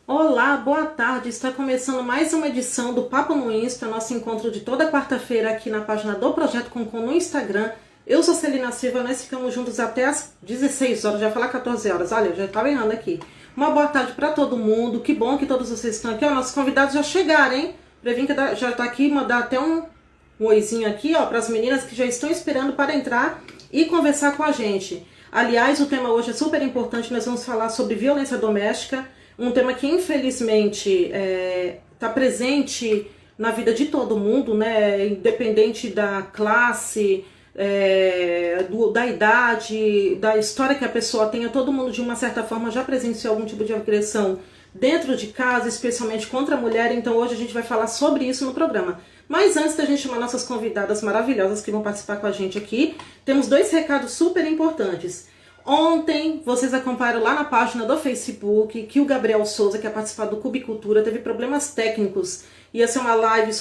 Olá, boa tarde. Está começando mais uma edição do Papo no Insta, nosso encontro de toda quarta-feira aqui na página do Projeto Concon no Instagram. Eu sou Celina Silva, nós ficamos juntos até às 16 horas, já falar 14 horas. Olha, eu já estava errando aqui. Uma boa tarde para todo mundo, que bom que todos vocês estão aqui. Ó, nossos convidados já chegaram, hein? Previnca já está aqui, mandar até um oizinho aqui, ó, para as meninas que já estão esperando para entrar e conversar com a gente. Aliás, o tema hoje é super importante, nós vamos falar sobre violência doméstica, um tema que infelizmente está presente na vida de todo mundo, né? Independente da classe, da idade, da história que a pessoa tenha, todo mundo de uma certa forma já presenciou algum tipo de agressão dentro de casa, especialmente contra a mulher. Então hoje a gente vai falar sobre isso no programa. Mas antes da gente chamar nossas convidadas maravilhosas que vão participar com a gente aqui, temos dois recados super importantes. Ontem, vocês acompanharam lá na página do Facebook que o Gabriel Souza, que ia participar do Cubicultura, teve problemas técnicos. Ia ser uma live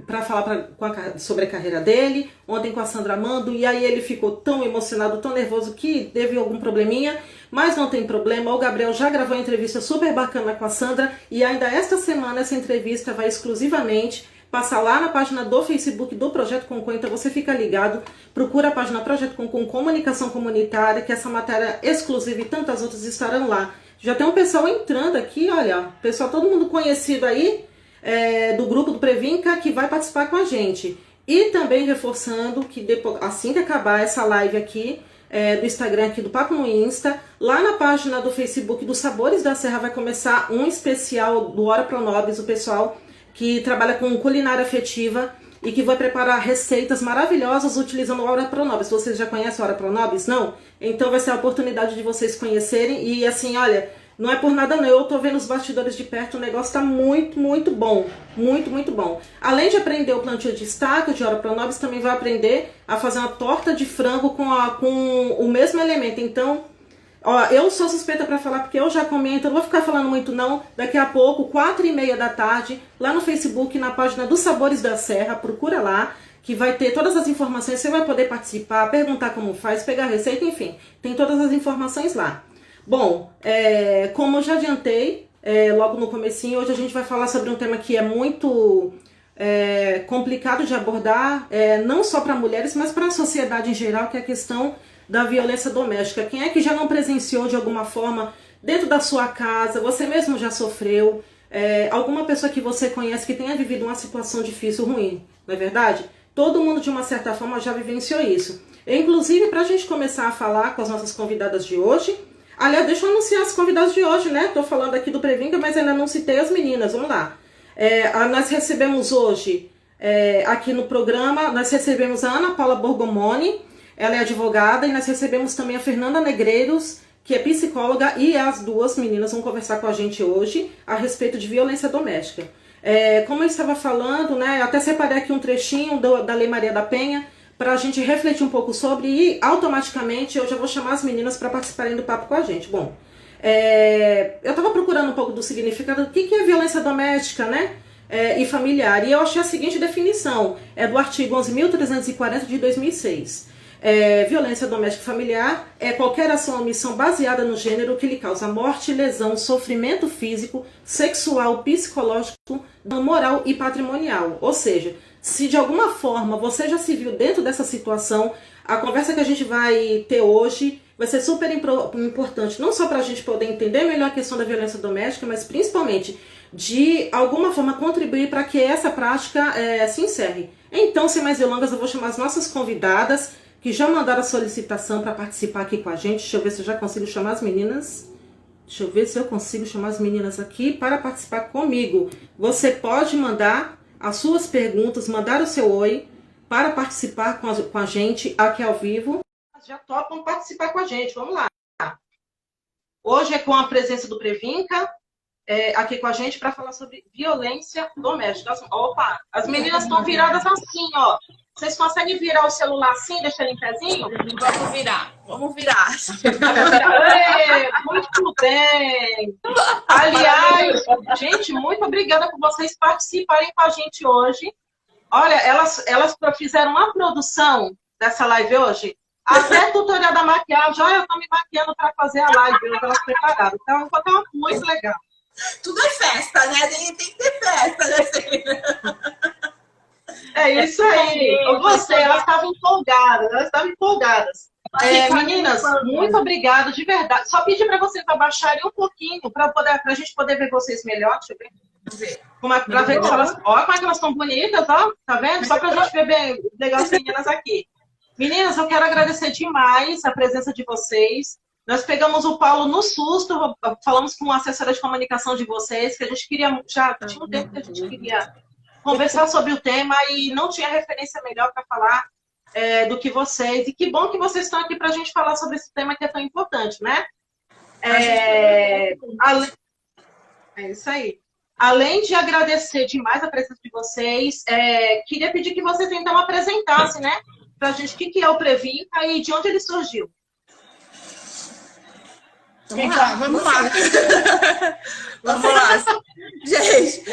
para falar sobre a carreira dele, ontem com a Sandra Mando, e aí ele ficou tão emocionado, tão nervoso que teve algum probleminha, mas não tem problema. O Gabriel já gravou uma entrevista super bacana com a Sandra, e ainda esta semana essa entrevista vai exclusivamente passar lá na página do Facebook do Projeto Concon, então você fica ligado, procura a página Projeto Concon Comunicação Comunitária, que essa matéria exclusiva e tantas outras estarão lá. Já tem um pessoal entrando aqui, olha, pessoal, todo mundo conhecido aí, do grupo do Previnca, que vai participar com a gente. E também reforçando que depois, assim que acabar essa live aqui, do Instagram, aqui do Papo no Insta, lá na página do Facebook do Sabores da Serra vai começar um especial do Hora Pronobis, o pessoal que trabalha com culinária afetiva e que vai preparar receitas maravilhosas utilizando a Hora Pronobis. Vocês já conhecem a Hora Pronobis? Não? Então vai ser a oportunidade de vocês conhecerem. E assim, olha, não é por nada não, eu tô vendo os bastidores de perto, o negócio tá muito, muito bom. Muito, muito bom. Além de aprender o plantio de estaca de Hora Pronobis, também vai aprender a fazer uma torta de frango com o mesmo elemento. Então, ó, eu sou suspeita para falar porque eu já comi, então não vou ficar falando muito não. Daqui a pouco, 4h30 da tarde, lá no Facebook, na página dos Sabores da Serra, procura lá, que vai ter todas as informações, você vai poder participar, perguntar como faz, pegar a receita, enfim, tem todas as informações lá. Bom, como eu já adiantei, logo no comecinho, hoje a gente vai falar sobre um tema que é muito complicado de abordar, não só para mulheres, mas para a sociedade em geral, que é a questão da violência doméstica. Quem é que já não presenciou de alguma forma dentro da sua casa? Você mesmo já sofreu? Alguma pessoa que você conhece que tenha vivido uma situação difícil, ruim, não é verdade? Todo mundo de uma certa forma já vivenciou isso. Inclusive, para a gente começar a falar com as nossas convidadas de hoje, aliás, deixa eu anunciar as convidadas de hoje, né? Tô falando aqui do Previnca, mas ainda não citei as meninas, vamos lá. Nós recebemos hoje, aqui no programa, nós recebemos a Ana Paula Borgomoni. Ela é advogada, e nós recebemos também a Fernanda Negreiros, que é psicóloga, e as duas meninas vão conversar com a gente hoje a respeito de violência doméstica. Como eu estava falando, né, eu até separei aqui um trechinho da Lei Maria da Penha para a gente refletir um pouco sobre, e automaticamente eu já vou chamar as meninas para participarem do papo com a gente. Bom, eu estava procurando um pouco do significado do que é violência doméstica, né? E familiar, e eu achei a seguinte definição, do artigo 11.340 de 2006. Violência doméstica e familiar é qualquer ação ou omissão baseada no gênero que lhe causa morte, lesão, sofrimento físico, sexual, psicológico, moral e patrimonial. Ou seja, se de alguma forma você já se viu dentro dessa situação, a conversa que a gente vai ter hoje vai ser super importante, não só para a gente poder entender melhor a questão da violência doméstica, mas principalmente de alguma forma contribuir para que essa prática se encerre. Então, sem mais delongas, eu vou chamar as nossas convidadas que já mandaram a solicitação para participar aqui com a gente. Deixa eu ver se eu já consigo chamar as meninas. Deixa eu ver se eu consigo chamar as meninas aqui para participar comigo. Você pode mandar as suas perguntas, mandar o seu oi para participar com a gente aqui ao vivo. Já topam participar com a gente, vamos lá. Hoje é com a presença do Previnca, aqui com a gente para falar sobre violência doméstica. Opa, as meninas estão viradas assim, ó. Vocês conseguem virar o celular assim, deixar ele em pezinho? Vamos virar, vamos virar. Muito bem. Aliás, gente, muito obrigada por vocês participarem com a gente hoje. Olha, elas fizeram uma produção dessa live hoje, até tutorial da maquiagem. Olha, eu tô me maquiando para fazer a live, elas prepararam. Então, foi muito legal. Tudo é isso aí. Você, elas estavam empolgadas. Meninas, muito obrigada, de verdade. Só pedir para vocês abaixarem um pouquinho para a gente poder ver vocês melhor. Deixa eu ver. Para ver se elas. Ó, como é que elas estão bonitas, ó. Tá vendo? Só para a gente ver bem legal as meninas aqui. Meninas, eu quero agradecer demais a presença de vocês. Nós pegamos o Paulo no susto, falamos com a assessora de comunicação de vocês, que a gente queria, já tinha um tempo que a gente queria conversar sobre o tema e não tinha referência melhor para falar do que vocês. E que bom que vocês estão aqui para a gente falar sobre esse tema que é tão importante, né? É isso aí. Além de agradecer demais a presença de vocês, queria pedir que vocês então apresentassem, né, para a gente o que é o Previnca e de onde ele surgiu. Vamos lá. Vamos lá. Gente,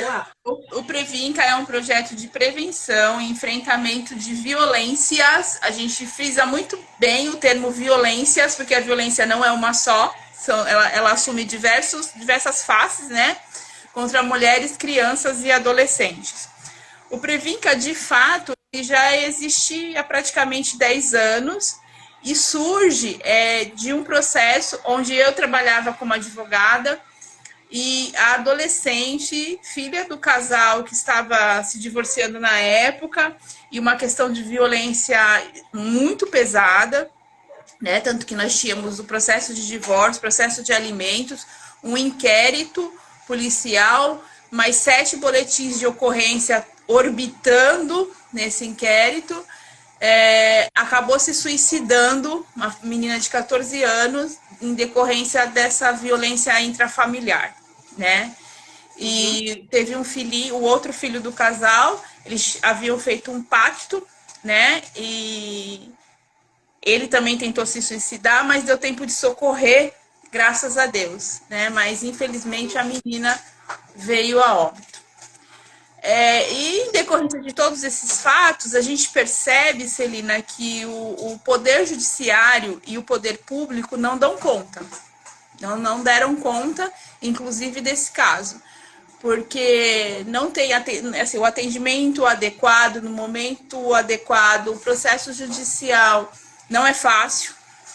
o Previnca é um projeto de prevenção e enfrentamento de violências. A gente frisa muito bem o termo violências, porque a violência não é uma só. Ela assume diversas faces, né? Contra mulheres, crianças e adolescentes. O Previnca, de fato, já existe há praticamente 10 anos e surge de um processo onde eu trabalhava como advogada e a adolescente, filha do casal que estava se divorciando na época, e uma questão de violência muito pesada, né? Tanto que nós tínhamos o processo de divórcio, processo de alimentos, um inquérito policial, mais 7 boletins de ocorrência orbitando nesse inquérito. Acabou se suicidando, uma menina de 14 anos, em decorrência dessa violência intrafamiliar, né? E teve um filhinho, o outro filho do casal, eles haviam feito um pacto, né? E ele também tentou se suicidar, mas deu tempo de socorrer, graças a Deus, né? Mas infelizmente a menina veio a óbito. E em decorrência de todos esses fatos, a gente percebe, Celina, que o poder judiciário e o poder público não dão conta. Não deram conta, inclusive, desse caso. Porque não tem assim, o atendimento adequado, no momento adequado, o processo judicial não é fácil,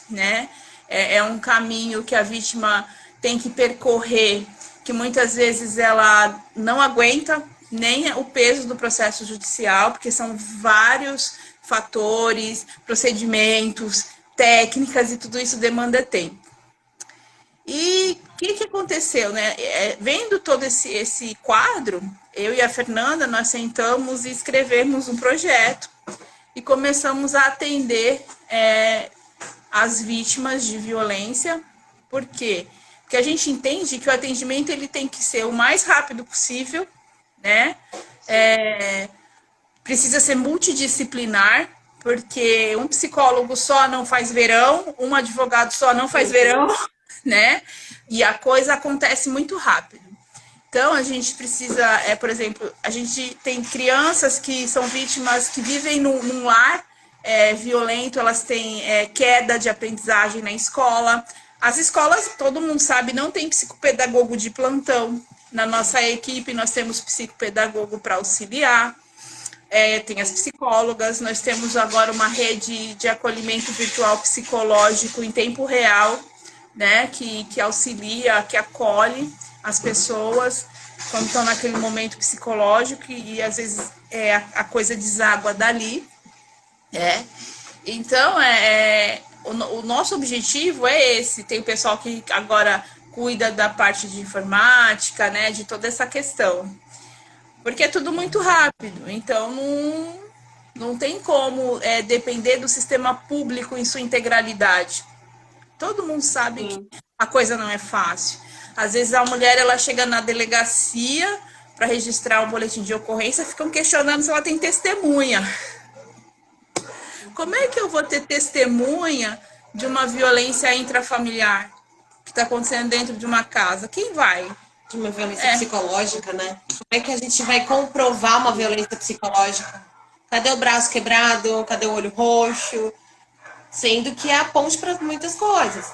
né? É um caminho que a vítima tem que percorrer, que muitas vezes ela não aguenta nem o peso do processo judicial, porque são vários fatores, procedimentos, técnicas, e tudo isso demanda tempo. E o que aconteceu, né? Vendo todo esse quadro, eu e a Fernanda, nós sentamos e escrevemos um projeto e começamos a atender as vítimas de violência. Por quê? Porque a gente entende que o atendimento ele tem que ser o mais rápido possível, né? Precisa ser multidisciplinar, porque um psicólogo só não faz verão, um advogado só não faz verão, né? E a coisa acontece muito rápido. Então, a gente precisa, por exemplo, a gente tem crianças que são vítimas que vivem num lar violento, elas têm queda de aprendizagem na escola. As escolas, todo mundo sabe, não tem psicopedagogo de plantão. Na nossa equipe, nós temos psicopedagogo para auxiliar, tem as psicólogas, nós temos agora uma rede de acolhimento virtual psicológico em tempo real, né, que auxilia, que acolhe as pessoas quando estão naquele momento psicológico e às vezes a coisa deságua dali. Então, o nosso objetivo é esse. Tem o pessoal que agora cuida da parte de informática, né, de toda essa questão. Porque é tudo muito rápido, então não tem como depender do sistema público em sua integralidade. Todo mundo sabe que a coisa não é fácil. Às vezes a mulher ela chega na delegacia para registrar um boletim de ocorrência, ficam questionando se ela tem testemunha. Como é que eu vou ter testemunha de uma violência intrafamiliar que está acontecendo dentro de uma casa? Quem vai? De uma violência psicológica, né? Como é que a gente vai comprovar uma violência psicológica? Cadê o braço quebrado? Cadê o olho roxo? Sendo que é a ponte para muitas coisas.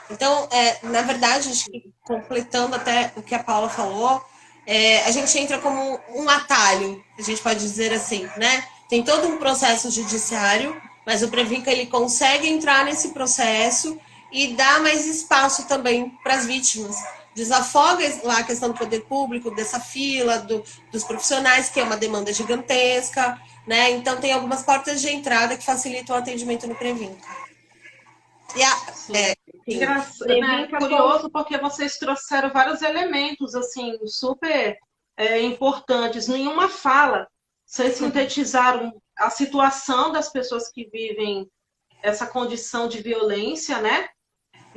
Então, na verdade, acho que completando até o que a Paula falou, a gente entra como um atalho, a gente pode dizer assim, né? tem todo um processo judiciário, mas o Previnca ele consegue entrar nesse processo e dar mais espaço também para as vítimas. Desafoga lá a questão do poder público, dessa fila, dos profissionais, que é uma demanda gigantesca, né? Então, tem algumas portas de entrada que facilitam o atendimento no Previnca. É curioso porque vocês trouxeram vários elementos assim super importantes. Nenhuma fala. Vocês sintetizaram a situação das pessoas que vivem essa condição de violência, né?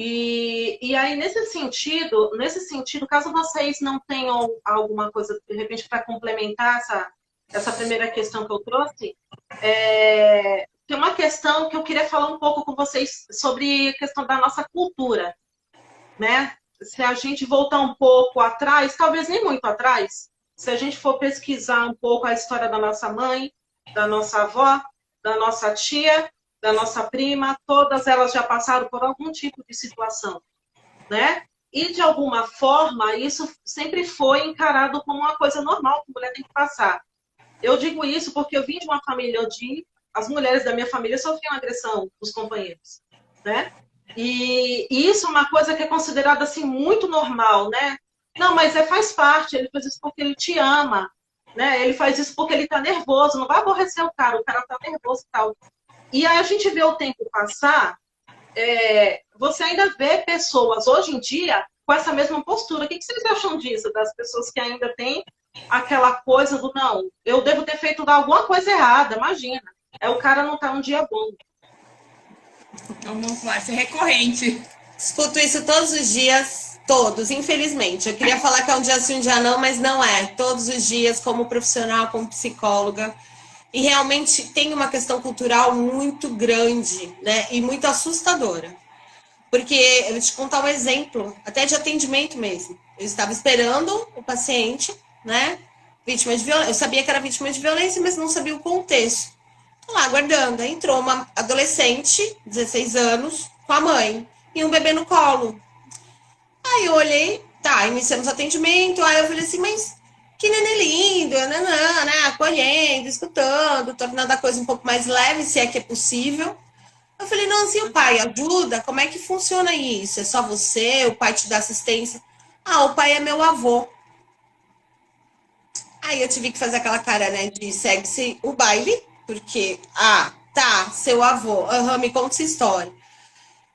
E aí, nesse sentido, caso vocês não tenham alguma coisa, de repente, para complementar essa primeira questão que eu trouxe, tem uma questão que eu queria falar um pouco com vocês sobre a questão da nossa cultura, né? Se a gente voltar um pouco atrás, talvez nem muito atrás, se a gente for pesquisar um pouco a história da nossa mãe, da nossa avó, da nossa tia, da nossa prima, todas elas já passaram por algum tipo de situação, né? E, de alguma forma, isso sempre foi encarado como uma coisa normal que a mulher tem que passar. Eu digo isso porque eu vim de uma família onde as mulheres da minha família sofriam agressão dos companheiros, né? E isso é uma coisa que é considerada, assim, muito normal, né? Não, mas faz parte, ele faz isso porque ele te ama, né? Ele faz isso porque ele tá nervoso, não vai aborrecer o cara tá nervoso e tal. E aí a gente vê o tempo passar, você ainda vê pessoas hoje em dia com essa mesma postura. O que vocês acham disso? Das pessoas que ainda têm aquela coisa do não, eu devo ter feito alguma coisa errada, imagina. O cara não tá um dia bom. Vamos lá, isso é recorrente. Escuto isso todos os dias, todos, infelizmente. Eu queria falar que é um dia sim, um dia não, mas não é. Todos os dias, como profissional, como psicóloga. E realmente tem uma questão cultural muito grande, né? E muito assustadora. Porque, eu vou te contar um exemplo, até de atendimento mesmo. Eu estava esperando o paciente, né? Vítima de violência. Eu sabia que era vítima de violência, mas não sabia o contexto. Tô lá aguardando. Aí entrou uma adolescente, 16 anos, com a mãe, e um bebê no colo. Aí eu olhei, tá, iniciamos o atendimento, aí eu falei assim, mas que neném lindo, nanã, né, acolhendo, escutando, tornando a coisa um pouco mais leve, se é que é possível. Eu falei, não, assim, o pai ajuda? Como é que funciona isso? É só você? O pai te dá assistência? Ah, o pai é meu avô. Aí eu tive que fazer aquela cara, né, de segue-se o baile, porque, tá, seu avô, me conta essa história.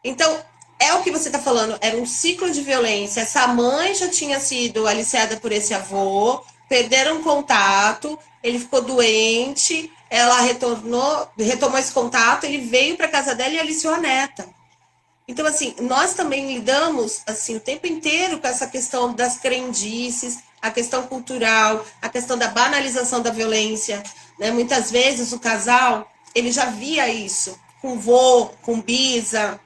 Então, é o que você tá falando, era um ciclo de violência. Essa mãe já tinha sido aliciada por esse avô, perderam contato, ele ficou doente, ela retomou esse contato, ele veio para casa dela e aliciou a neta. Então, assim, nós também lidamos, assim, o tempo inteiro com essa questão das crendices, a questão cultural, a questão da banalização da violência, né? Muitas vezes o casal, ele já via isso, com vô, com bisa,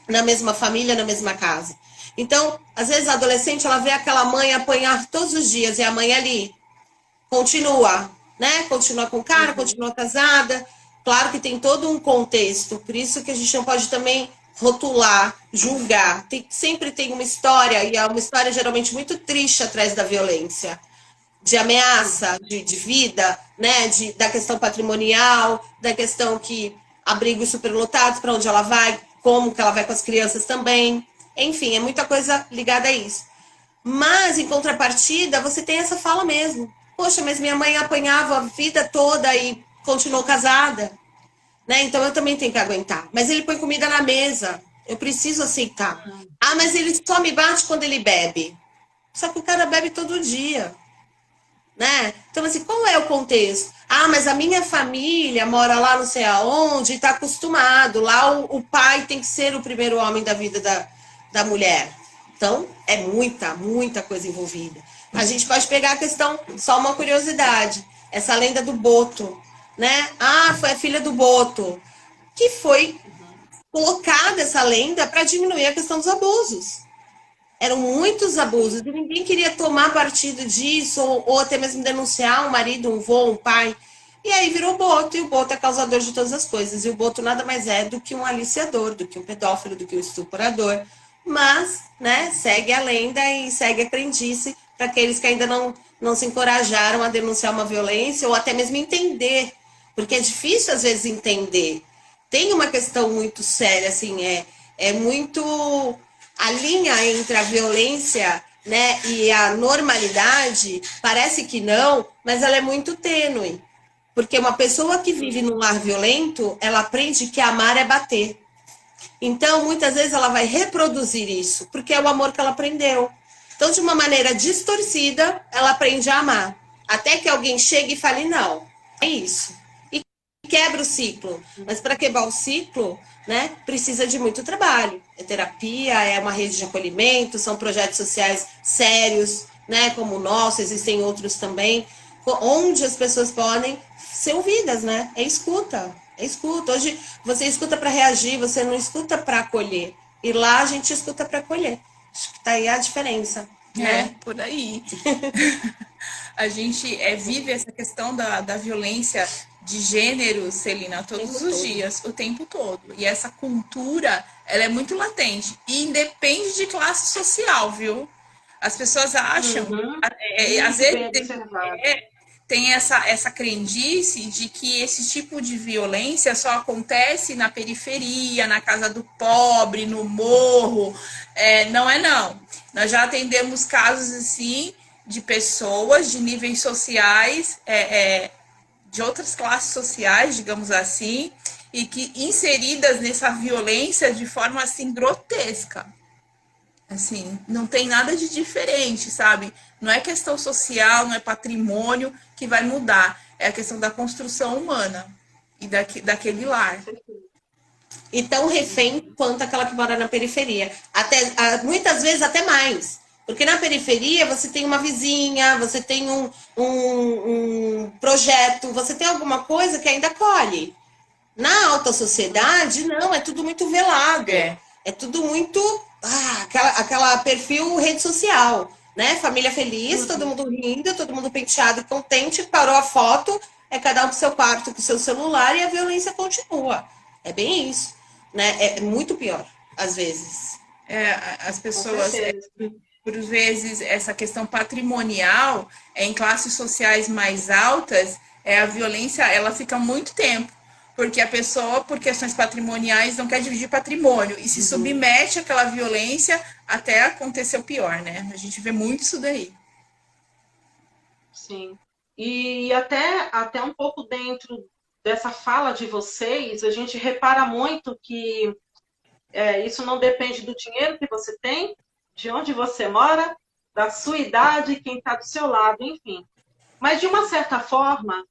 na mesma família, na mesma casa. Então, às vezes a adolescente, ela vê aquela mãe apanhar todos os dias, e a mãe ali continua, né? Continua com o cara, continua casada. Claro que tem todo um contexto, por isso que a gente não pode também rotular, julgar. Sempre tem uma história, e é uma história geralmente muito triste atrás da violência. De ameaça, de vida, né? Da questão patrimonial, da questão que abrigos superlotados, para onde ela vai, como que ela vai com as crianças também. Enfim, é muita coisa ligada a isso. Mas, em contrapartida, você tem essa fala mesmo. Poxa, mas minha mãe apanhava a vida toda e continuou casada. Né? Então, eu também tenho que aguentar. Mas ele põe comida na mesa. Eu preciso aceitar. Ah, mas ele só me bate quando ele bebe. Só que o cara bebe todo dia. Né? Então, assim, qual é o contexto? Ah, mas a minha família mora lá não sei aonde e está acostumado. Lá o pai tem que ser o primeiro homem da vida da mulher. Então, é muita coisa envolvida. A gente pode pegar a questão, só uma curiosidade, essa lenda do Boto, né? Ah, foi a filha do Boto, que foi colocada essa lenda para diminuir a questão dos abusos. Eram muitos abusos e ninguém queria tomar partido disso ou até mesmo denunciar um marido, um vô, um pai. E aí virou Boto, e o Boto é causador de todas as coisas. E o Boto nada mais é do que um aliciador, do que um pedófilo, do que um estuprador. Mas, né, segue a lenda e segue a crendice para aqueles que ainda não se encorajaram a denunciar uma violência ou até mesmo entender porque é difícil às vezes entender. Tem uma questão muito séria, assim, é muito a linha entre a violência, né, e a normalidade, parece que não, mas ela é muito tênue. Porque uma pessoa que vive num lar violento, ela aprende que amar é bater. Então, muitas vezes ela vai reproduzir isso, porque é o amor que ela aprendeu. Então, de uma maneira distorcida, ela aprende a amar. Até que alguém chegue e fale, não, é isso. E quebra o ciclo. Mas para quebrar o ciclo, né, precisa de muito trabalho. É terapia, é uma rede de acolhimento, são projetos sociais sérios, né, como o nosso, existem outros também, onde as pessoas podem ser ouvidas, né? É escuta. É escuta. Hoje você escuta para reagir, você não escuta para acolher. E lá a gente escuta para acolher. Acho que tá aí a diferença, né? Por aí. A gente vive essa questão da violência de gênero, Celina, todos os dias, o tempo todo. E essa cultura, ela é muito latente. E independe de classe social, viu? As pessoas acham, às vezes, tem essa crendice de que esse tipo de violência só acontece na periferia, na casa do pobre, no morro. Não é não. Nós já atendemos casos assim de pessoas de níveis sociais, de outras classes sociais, digamos assim, e que inseridas nessa violência de forma assim grotesca. Assim, não tem nada de diferente, sabe? Não é questão social, não é patrimônio que vai mudar. É a questão da construção humana e daquele lar. E tão refém quanto aquela que mora na periferia. Muitas vezes até mais. Porque na periferia você tem uma vizinha, você tem um projeto, você tem alguma coisa que ainda acolhe. Na alta sociedade, não, é tudo muito velado. É tudo muito... aquela perfil rede social, né? Família feliz, todo mundo rindo, todo mundo penteado e contente, parou a foto, cada um pro seu quarto, com o seu celular e a violência continua. É bem isso, né? É muito pior, às vezes. As pessoas, por vezes, essa questão patrimonial, em classes sociais mais altas, a violência, ela fica muito tempo. Porque a pessoa, por questões patrimoniais, não quer dividir patrimônio e se submete àquela violência até acontecer o pior, né? A gente vê muito isso daí. Sim. E até um pouco dentro dessa fala de vocês, a gente repara muito que isso não depende do dinheiro que você tem, de onde você mora, da sua idade, quem está do seu lado, enfim. Mas, de uma certa forma,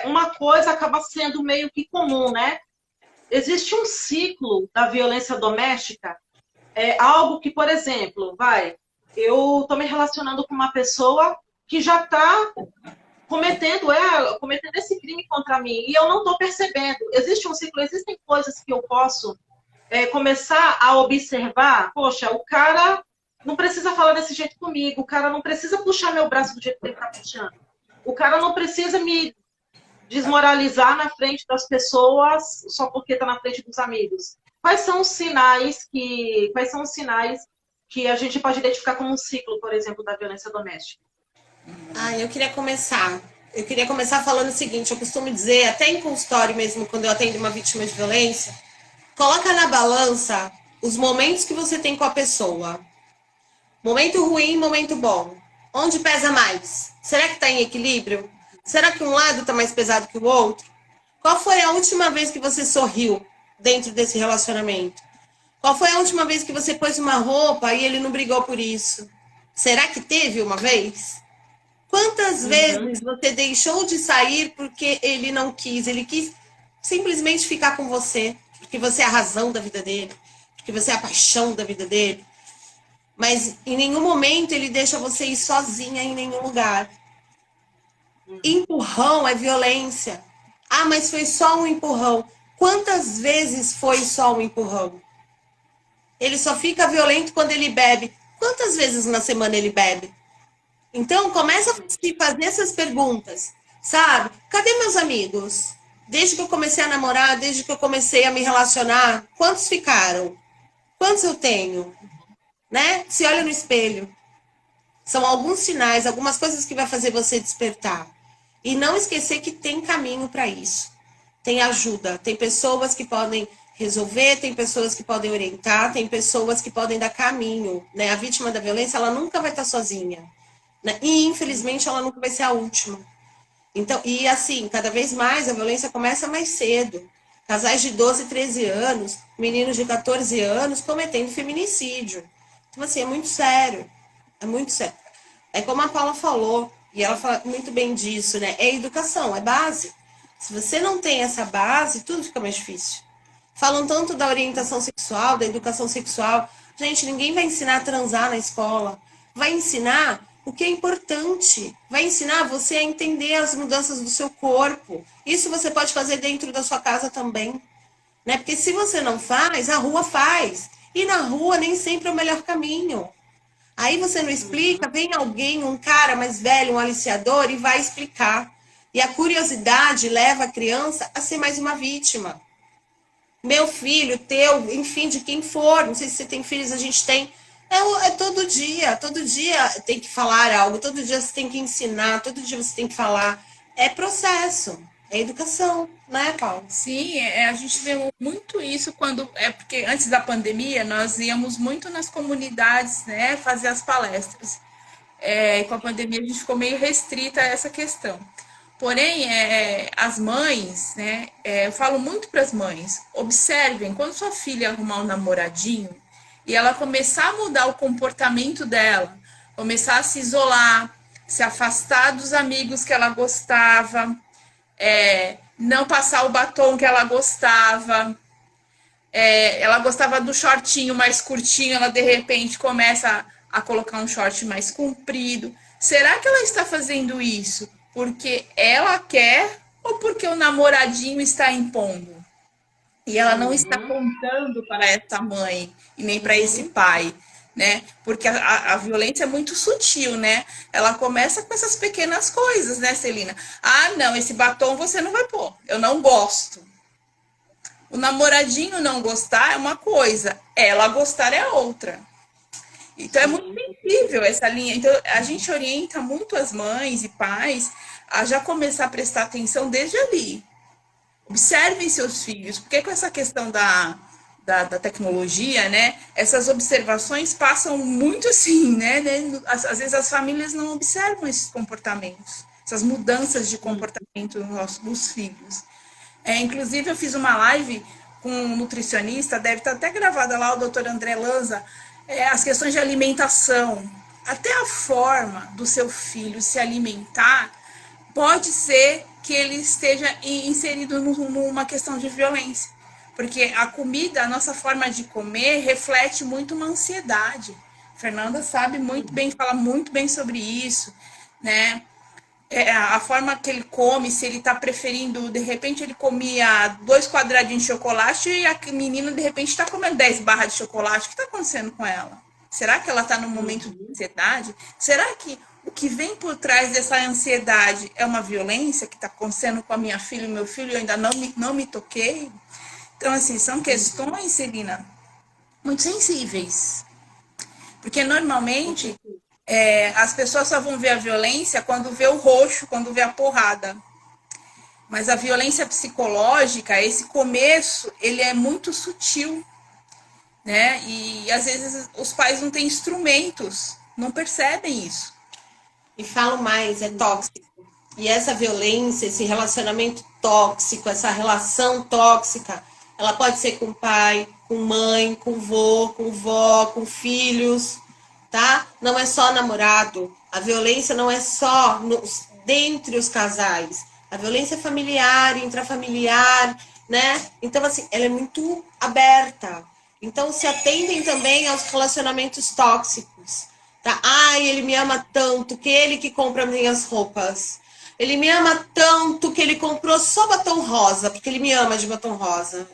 uma coisa acaba sendo meio que comum, né? Existe um ciclo da violência doméstica, algo que, por exemplo, eu estou me relacionando com uma pessoa que já está cometendo esse crime contra mim e eu não estou percebendo. Existe um ciclo, existem coisas que eu posso começar a observar. Poxa, o cara não precisa falar desse jeito comigo, o cara não precisa puxar meu braço do jeito que ele está puxando. O cara não precisa me desmoralizar na frente das pessoas só porque está na frente dos amigos. Quais são os sinais que a gente pode identificar como um ciclo, por exemplo, da violência doméstica? Eu queria começar falando o seguinte, eu costumo dizer, até em consultório mesmo, quando eu atendo uma vítima de violência, coloca na balança os momentos que você tem com a pessoa. Momento ruim, momento bom. Onde pesa mais? Será que está em equilíbrio? Será que um lado está mais pesado que o outro? Qual foi a última vez que você sorriu dentro desse relacionamento? Qual foi a última vez que você pôs uma roupa e ele não brigou por isso? Será que teve uma vez? Quantas vezes você deixou de sair porque ele não quis? Ele quis simplesmente ficar com você, porque você é a razão da vida dele, porque você é a paixão da vida dele. Mas em nenhum momento ele deixa você ir sozinha em nenhum lugar. Empurrão é violência. Mas foi só um empurrão. Quantas vezes foi só um empurrão? Ele só fica violento quando ele bebe. Quantas vezes na semana ele bebe? Então, começa a se fazer essas perguntas. Sabe? Cadê meus amigos? Desde que eu comecei a namorar, desde que eu comecei a me relacionar, quantos ficaram? Quantos eu tenho? Né? Se olha no espelho. São alguns sinais, algumas coisas que vai fazer você despertar. E não esquecer que tem caminho para isso. tem ajuda, tem pessoas que podem resolver, tem pessoas que podem orientar, tem pessoas que podem dar caminho, né? A vítima da violência, ela nunca vai estar sozinha, né? E, infelizmente, ela nunca vai ser a última. Então, e assim, cada vez mais a violência começa mais cedo. Casais de 12, 13 anos, meninos de 14 anos cometendo feminicídio. Então, assim, é muito sério. É muito sério. É como a Paula falou, e ela fala muito bem disso, né? É educação, é base. Se você não tem essa base, tudo fica mais difícil. Falam tanto da orientação sexual, da educação sexual. Gente, ninguém vai ensinar a transar na escola. Vai ensinar o que é importante. Vai ensinar você a entender as mudanças do seu corpo. Isso você pode fazer dentro da sua casa também. Né? Porque se você não faz, a rua faz. E na rua nem sempre é o melhor caminho. Aí você não explica, vem alguém, um cara mais velho, um aliciador, e vai explicar. E a curiosidade leva a criança a ser mais uma vítima. Meu filho, teu, enfim, de quem for, não sei se você tem filhos, a gente tem. É todo dia tem que falar algo, todo dia você tem que ensinar, todo dia você tem que falar. É processo, é educação, né, Paulo? Sim, a gente vê muito isso quando. É porque antes da pandemia nós íamos muito nas comunidades, né, fazer as palestras. E com a pandemia a gente ficou meio restrita a essa questão. Porém, as mães, né, eu falo muito para as mães, observem, quando sua filha arrumar um namoradinho e ela começar a mudar o comportamento dela, começar a se isolar, se afastar dos amigos que ela gostava, não passar o batom que ela gostava do shortinho mais curtinho, ela de repente começa a colocar um short mais comprido. Será que ela está fazendo isso porque ela quer ou porque o namoradinho está impondo? E ela não está contando para essa mãe e nem para esse pai, né? Porque a violência é muito sutil, né? Ela começa com essas pequenas coisas, né, Celina? Ah, não, esse batom você não vai pôr. Eu não gosto. O namoradinho não gostar é uma coisa, ela gostar é outra. Então é muito sensível essa linha. Então a gente orienta muito as mães e pais a já começar a prestar atenção desde ali. Observem seus filhos, porque com essa questão da tecnologia, né? Essas observações passam muito assim, né? Às vezes as famílias não observam esses comportamentos, essas mudanças de comportamento nos filhos. Inclusive, eu fiz uma live com um nutricionista, deve estar até gravada lá, o doutor André Lanza, as questões de alimentação. Até a forma do seu filho se alimentar pode ser que ele esteja inserido numa questão de violência. Porque a comida, a nossa forma de comer, reflete muito uma ansiedade. Fernanda sabe muito bem, fala muito bem sobre isso, né? A forma que ele come, se ele está preferindo, de repente ele comia 2 quadradinhos de chocolate e a menina de repente está comendo 10 barras de chocolate. O que está acontecendo com ela? Será que ela está num momento de ansiedade? Será que o que vem por trás dessa ansiedade é uma violência que está acontecendo com a minha filha e meu filho e eu ainda não me toquei? Então, assim, são questões, Celina, muito sensíveis. Porque normalmente as pessoas só vão ver a violência quando vê o roxo, quando vê a porrada. Mas a violência psicológica, esse começo, ele é muito sutil, né? E às vezes os pais não têm instrumentos, não percebem isso. E falo mais, é tóxico. E essa violência, esse relacionamento tóxico, essa relação tóxica, ela pode ser com pai, com mãe, com vô, com vó, com filhos, tá? Não é só namorado. A violência não é só dentre os casais. A violência é familiar, intrafamiliar, né? Então, assim, ela é muito aberta. Então, se atendem também aos relacionamentos tóxicos. Tá? Ai, ele me ama tanto que ele que compra minhas roupas. Ele me ama tanto que ele comprou só batom rosa, porque ele me ama de batom rosa.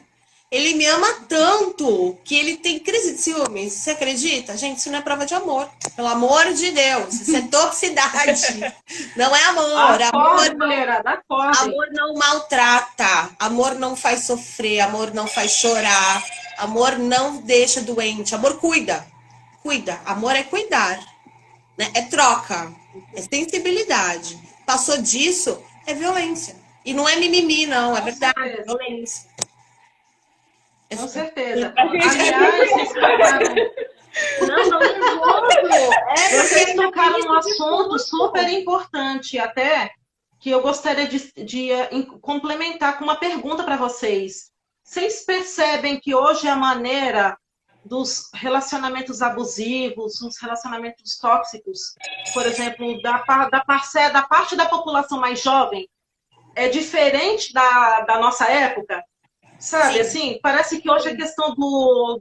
Ele me ama tanto que ele tem crise de ciúmes. Você acredita? Gente, isso não é prova de amor. Pelo amor de Deus. Isso é toxicidade. Não é amor. Amor não maltrata. Amor não faz sofrer. Amor não faz chorar. Amor não deixa doente. Amor cuida. Cuida. Amor é cuidar. Né? É troca. É sensibilidade. Passou disso, é violência. E não é mimimi, não, é Com verdade, é certeza. violência. Com certeza. gente- Aliás, vocês tocaram... Não, nervoso. Vocês tocaram um assunto super importante, até que eu gostaria de complementar com uma pergunta para vocês. Vocês percebem que hoje a maneira dos relacionamentos abusivos, dos relacionamentos tóxicos, por exemplo, da parte da população mais jovem, é diferente da nossa época? Sabe, Sim. assim, parece que hoje a questão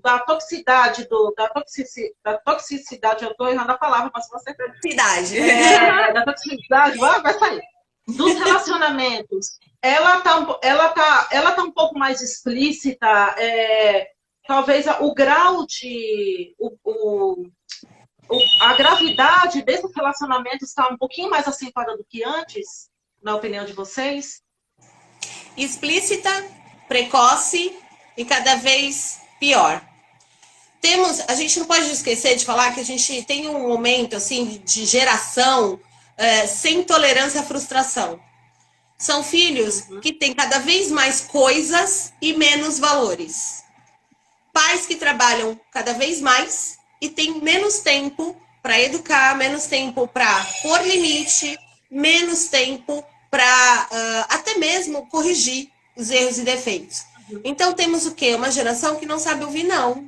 da toxicidade, da toxicidade, eu estou errando a palavra, mas você Cidade. da toxicidade, vai sair. Dos relacionamentos, ela tá um pouco mais explícita, talvez o grau a gravidade desses relacionamentos está um pouquinho mais acentuada do que antes, na opinião de vocês? Explícita, precoce e cada vez pior. A gente não pode esquecer de falar que a gente tem um momento assim de geração sem tolerância à frustração. São filhos que têm cada vez mais coisas e menos valores. Pais que trabalham cada vez mais e têm menos tempo para educar, menos tempo para pôr limite, menos tempo para até mesmo corrigir os erros e defeitos. Então temos o quê? Uma geração que não sabe ouvir não.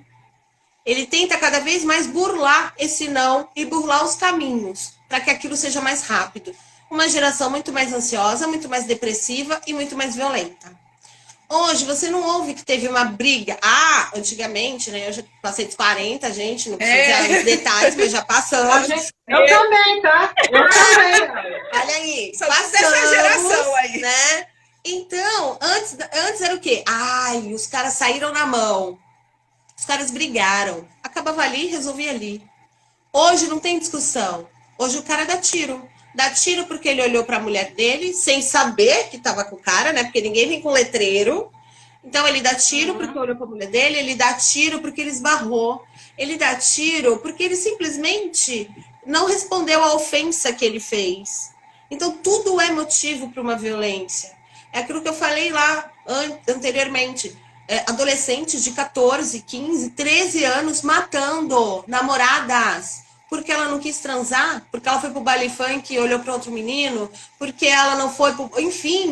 Ele tenta cada vez mais burlar esse não e burlar os caminhos para que aquilo seja mais rápido. Uma geração muito mais ansiosa, muito mais depressiva e muito mais violenta. Hoje, você não ouve que teve uma briga. Antigamente, né? Eu já passei dos 40, gente, não precisa dizer os detalhes, mas já passamos. Eu também, tá? Eu também. Olha aí, Só dessa geração aí. Né? Então, antes era o quê? Os caras saíram na mão. Os caras brigaram. Acabava ali, resolvia ali. Hoje não tem discussão. Hoje o cara dá tiro. Dá tiro porque ele olhou para a mulher dele, sem saber que estava com o cara, né? Porque ninguém vem com letreiro. Então ele dá tiro porque olhou para a mulher dele, ele dá tiro porque ele esbarrou. Ele dá tiro porque ele simplesmente não respondeu à ofensa que ele fez. Então tudo é motivo para uma violência. É aquilo que eu falei lá anteriormente. Adolescentes de 14, 15, 13 anos matando namoradas. Porque ela não quis transar, porque ela foi pro baile funk e olhou para outro menino, porque ela não foi pro... Enfim,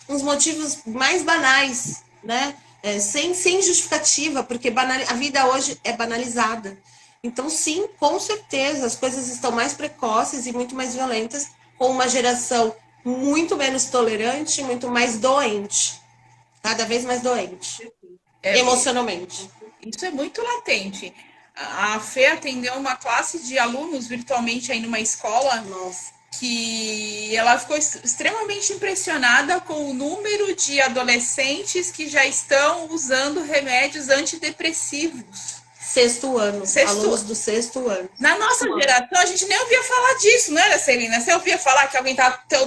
uns motivos mais banais, né? Sem justificativa, porque a vida hoje é banalizada. Então, sim, com certeza, as coisas estão mais precoces e muito mais violentas, com uma geração muito menos tolerante, muito mais doente. Cada vez mais doente. Emocionalmente. Isso é muito latente. A Fê atendeu uma classe de alunos virtualmente aí numa escola. Nossa. Que ela ficou extremamente impressionada com o número de adolescentes que já estão usando remédios antidepressivos. Sexto ano. Alunos do sexto ano. Na nossa geração, a gente nem ouvia falar disso, não era, Celina? Você ouvia falar que alguém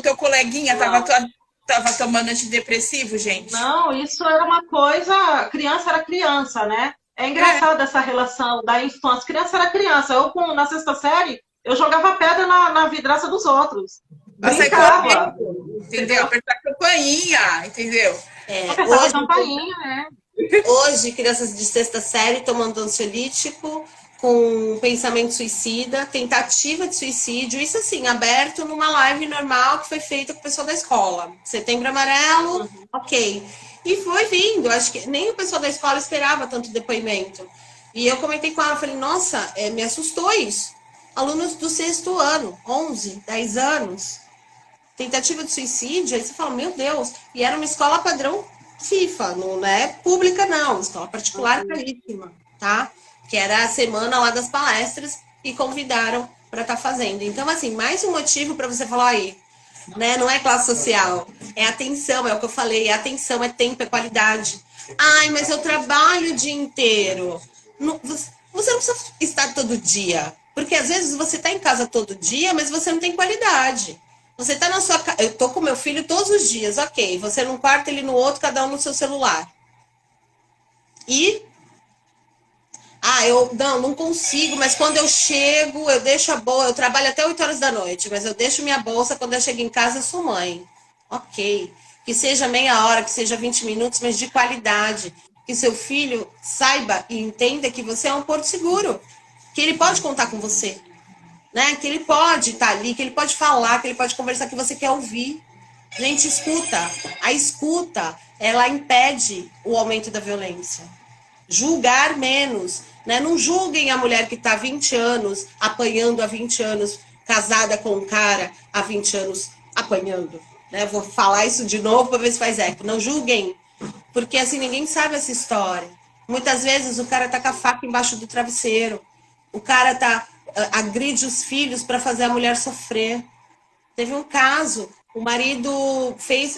teu coleguinha estava tomando antidepressivo, gente? Não, isso era uma coisa... Criança era criança, né? É engraçado essa relação da infância. Criança era criança. Na sexta série, eu jogava pedra na vidraça dos outros. Brincava. Entendeu? Apertar a campainha, entendeu? Apertar a campainha, né? Hoje, crianças de sexta série tomando ansiolítico, com pensamento suicida, tentativa de suicídio, isso assim, aberto numa live normal que foi feita com o pessoal da escola. Setembro Amarelo, ok. E foi vindo, acho que nem o pessoal da escola esperava tanto depoimento. E eu comentei com ela, falei, nossa, me assustou isso. Alunos do sexto ano, 11, 10 anos, tentativa de suicídio, aí você fala, meu Deus, e era uma escola padrão FIFA, não é pública não, escola particular caríssima, tá? Que era a semana lá das palestras e convidaram para estar fazendo. Então, assim, mais um motivo para você falar aí, né? Não é classe social, é atenção, é o que eu falei, é atenção, é tempo, é qualidade. Ai, mas eu trabalho o dia inteiro. Você não precisa estar todo dia, porque às vezes você está em casa todo dia, mas você não tem qualidade. Você está na sua casa, eu tô com meu filho todos os dias, ok, você num quarto, ele no outro, cada um no seu celular. E eu não consigo, mas quando eu chego, eu deixo a bolsa, eu trabalho até 8 horas da noite, mas eu deixo minha bolsa, quando eu chego em casa, eu sou mãe. Ok. Que seja meia hora, que seja 20 minutos, mas de qualidade. Que seu filho saiba e entenda que você é um porto seguro. Que ele pode contar com você. Né? Que ele pode estar ali, que ele pode falar, que ele pode conversar, que você quer ouvir. Gente, escuta. A escuta, ela impede o aumento da violência. Julgar menos, né? Não julguem a mulher que está há 20 anos apanhando há 20 anos, casada com um cara há 20 anos apanhando, né? Vou falar isso de novo para ver se faz eco. Não julguem, porque assim ninguém sabe essa história. Muitas vezes o cara tá com a faca embaixo do travesseiro. O cara agride os filhos para fazer a mulher sofrer. Teve um caso, o marido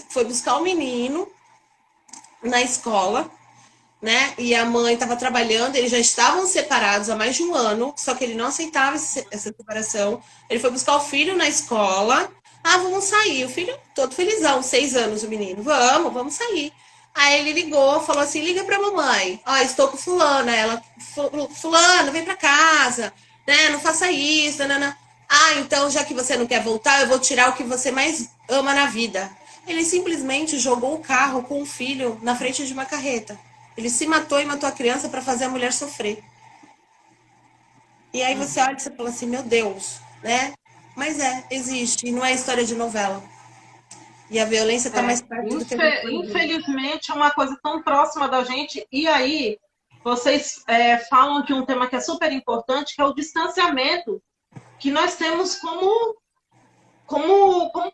foi buscar o menino na escola, né? E a mãe estava trabalhando, eles já estavam separados há mais de um ano, só que ele não aceitava essa separação. Ele foi buscar o filho na escola. Ah, vamos sair. O filho todo felizão, 6 anos o menino. Vamos sair. Aí ele ligou, falou assim, liga pra mamãe. Ó, estou com fulana. Ela, fulano, vem pra casa, né? Não faça isso, nanana. Ah, então já que você não quer voltar, eu vou tirar o que você mais ama na vida. Ele simplesmente jogou o carro com o filho na frente de uma carreta. Ele se matou e matou a criança para fazer a mulher sofrer. E aí você olha e você fala assim, meu Deus, né? Mas existe, e não é história de novela. E a violência está mais perto do que a gente infelizmente, é uma coisa tão próxima da gente. E aí, vocês falam de um tema que é super importante, que é o distanciamento que nós temos como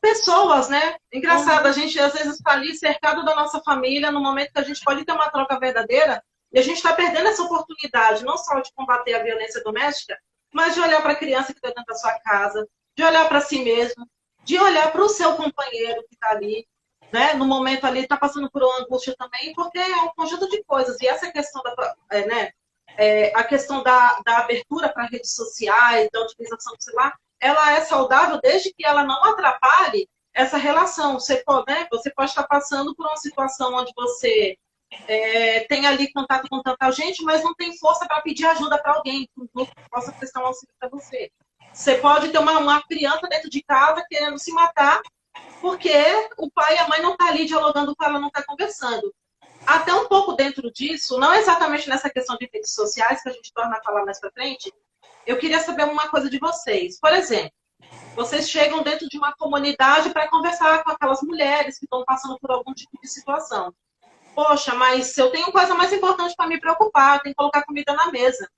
pessoas, né? Engraçado, a gente às vezes está ali cercado da nossa família, no momento que a gente pode ter uma troca verdadeira, e a gente está perdendo essa oportunidade, não só de combater a violência doméstica, mas de olhar para a criança que está dentro da sua casa, de olhar para si mesmo, de olhar para o seu companheiro que está ali, né? No momento ali, está passando por uma angústia também, porque é um conjunto de coisas. E essa questão a questão da abertura para redes sociais, da utilização do celular, ela é saudável desde que ela não atrapalhe essa relação. Você pode estar passando por uma situação onde você tem ali contato com tanta gente, mas não tem força para pedir ajuda para alguém, que um grupo possa prestar um auxílio para você. Você pode ter uma criança dentro de casa querendo se matar porque o pai e a mãe não estão ali dialogando com ela, não está conversando. Até um pouco dentro disso, não exatamente nessa questão de redes sociais, que a gente torna a falar mais para frente, eu queria saber uma coisa de vocês. Por exemplo, vocês chegam dentro de uma comunidade para conversar com aquelas mulheres que estão passando por algum tipo de situação. Poxa, mas eu tenho coisa mais importante para me preocupar, eu tenho que colocar comida na mesa.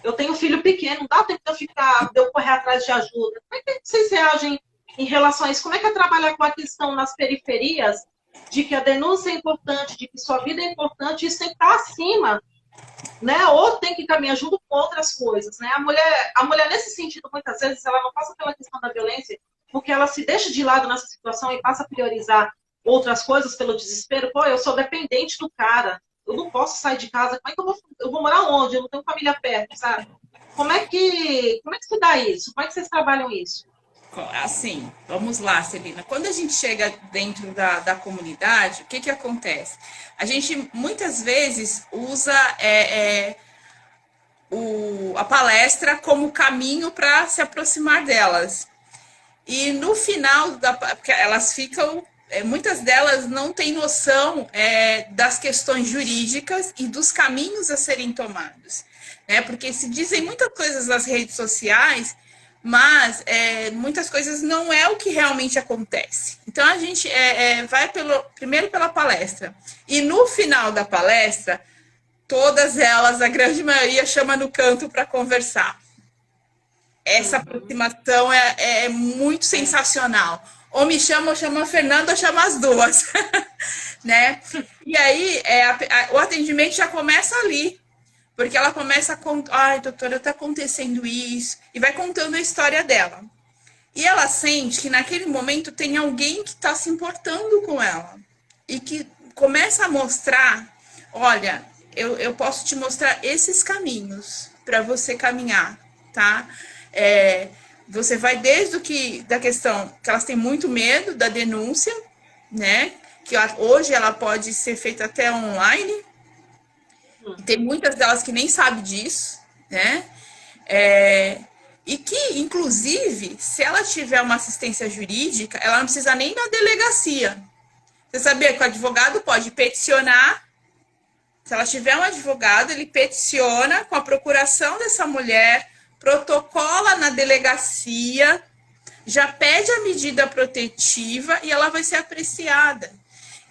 Eu tenho um filho pequeno, não dá tempo de eu correr atrás de ajuda. Como é que vocês reagem em relação a isso? Como é que é trabalhar com a questão nas periferias de que a denúncia é importante, de que sua vida é importante, isso tem que estar acima, né? Ou tem que caminhar junto com outras coisas, né? A mulher nesse sentido, muitas vezes, ela não passa pela questão da violência, porque ela se deixa de lado nessa situação e passa a priorizar outras coisas pelo desespero. Pô, eu sou dependente do cara, eu não posso sair de casa, como é que eu vou morar onde? Eu não tenho família perto, sabe? Como é que se dá isso? Como é que vocês trabalham isso? Assim, vamos lá, Celina. Quando a gente chega dentro da comunidade, o que acontece? A gente muitas vezes usa a palestra como caminho para se aproximar delas. E no final, porque elas ficam, muitas delas não têm noção das questões jurídicas e dos caminhos a serem tomados. Né? Porque se dizem muitas coisas nas redes sociais, mas muitas coisas não é o que realmente acontece. Então, a gente vai primeiro pela palestra. E no final da palestra, todas elas, a grande maioria, chama no canto para conversar. Essa aproximação é muito sensacional. Ou me chama, ou chama a Fernanda, ou chama as duas. Né? E aí, o atendimento já começa ali. Porque ela começa a contar, ai, doutora, está acontecendo isso, e vai contando a história dela. E ela sente que naquele momento tem alguém que está se importando com ela. E que começa a mostrar, olha, eu posso te mostrar esses caminhos para você caminhar, tá? Você vai desde da questão que elas têm muito medo da denúncia, né? Que hoje ela pode ser feita até online. Tem muitas delas que nem sabem disso, né? E que, inclusive, se ela tiver uma assistência jurídica, ela não precisa nem ir na delegacia. Você sabia que o advogado pode peticionar? Se ela tiver um advogado, ele peticiona com a procuração dessa mulher, protocola na delegacia, já pede a medida protetiva e ela vai ser apreciada.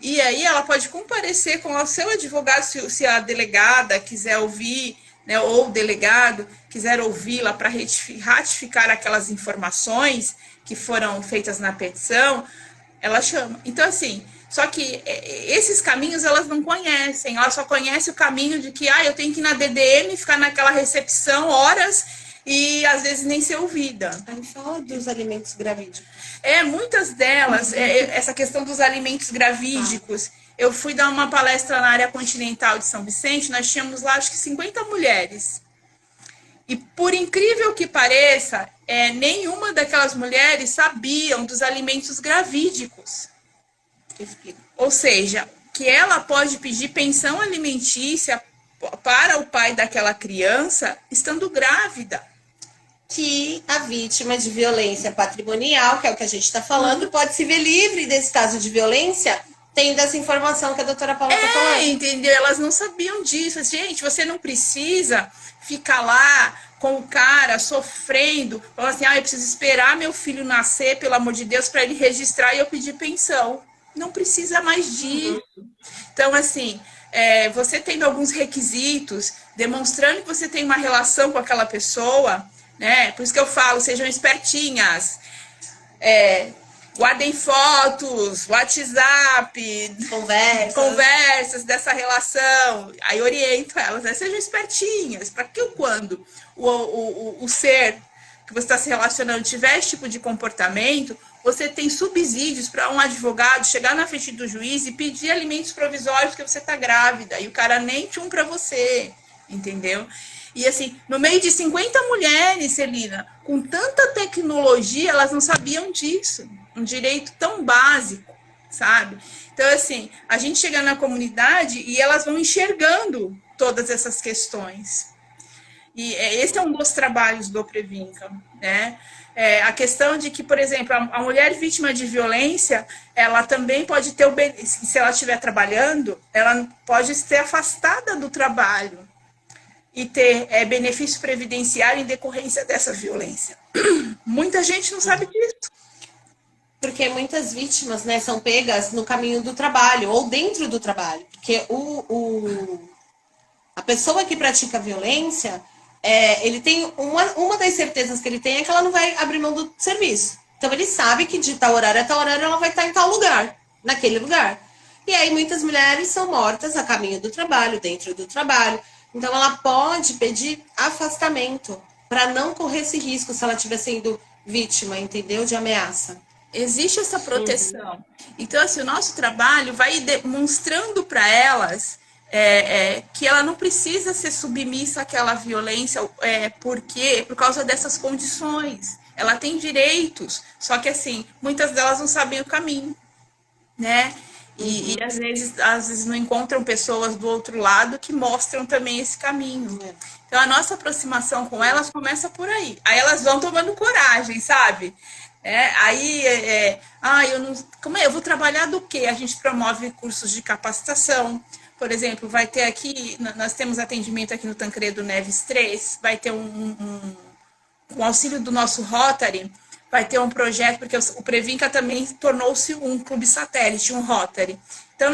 E aí ela pode comparecer com o seu advogado, se a delegada quiser ouvir, né, ou o delegado quiser ouvi-la para ratificar aquelas informações que foram feitas na petição, ela chama. Então, assim, só que esses caminhos elas não conhecem, ela só conhece o caminho de que eu tenho que ir na DDM, ficar naquela recepção horas e às vezes nem ser ouvida. Aí fala dos alimentos gravídicos. Muitas delas, essa questão dos alimentos gravídicos. Eu fui dar uma palestra na área continental de São Vicente, nós tínhamos lá acho que 50 mulheres. E por incrível que pareça, nenhuma daquelas mulheres sabiam dos alimentos gravídicos. Ou seja, que ela pode pedir pensão alimentícia para o pai daquela criança estando grávida. Que a vítima de violência patrimonial, que é o que a gente está falando, pode se ver livre desse caso de violência, tendo essa informação que a doutora Paula está falando. Entendeu? Elas não sabiam disso. Gente, você não precisa ficar lá com o cara sofrendo, falando assim, eu preciso esperar meu filho nascer, pelo amor de Deus, para ele registrar e eu pedir pensão. Não precisa mais disso. Então, assim, você tendo alguns requisitos, demonstrando que você tem uma relação com aquela pessoa, né? Por isso que eu falo, sejam espertinhas. Guardem fotos, WhatsApp, conversas dessa relação. Aí oriento elas, né? Sejam espertinhas, para que quando o ser que você está se relacionando tiver esse tipo de comportamento, você tem subsídios para um advogado chegar na frente do juiz e pedir alimentos provisórios porque você está grávida e o cara nem tchum para você, entendeu? E assim, no meio de 50 mulheres, Celina, com tanta tecnologia, elas não sabiam disso. Um direito tão básico, sabe? Então, assim, a gente chega na comunidade e elas vão enxergando todas essas questões. E esse é um dos trabalhos do Previnca, né? A questão de que, por exemplo, a mulher vítima de violência, ela também pode ter, se ela estiver trabalhando, ela pode ser afastada do trabalho e ter benefício previdenciário em decorrência dessa violência. Muita gente não sabe disso. Porque muitas vítimas, né, são pegas no caminho do trabalho ou dentro do trabalho. Porque a pessoa que pratica violência, ele tem uma das certezas que ele tem é que ela não vai abrir mão do serviço. Então ele sabe que de tal horário a tal horário ela vai estar em tal lugar, naquele lugar. E aí muitas mulheres são mortas a caminho do trabalho, dentro do trabalho. Então ela pode pedir afastamento para não correr esse risco se ela estiver sendo vítima, entendeu? De ameaça. Existe essa proteção. Então, assim, o nosso trabalho vai demonstrando para elas que ela não precisa ser submissa àquela violência por causa dessas condições. Ela tem direitos, só que, assim, muitas delas não sabem o caminho, né? E às vezes não encontram pessoas do outro lado que mostram também esse caminho. Então, a nossa aproximação com elas começa por aí. Aí elas vão tomando coragem, sabe? Eu vou trabalhar do quê? A gente promove cursos de capacitação. Por exemplo, vai ter aqui, nós temos atendimento aqui no Tancredo Neves 3, vai ter com auxílio do nosso Rotary, vai ter um projeto, porque o Previnca também tornou-se um clube satélite, um Rotary. Então,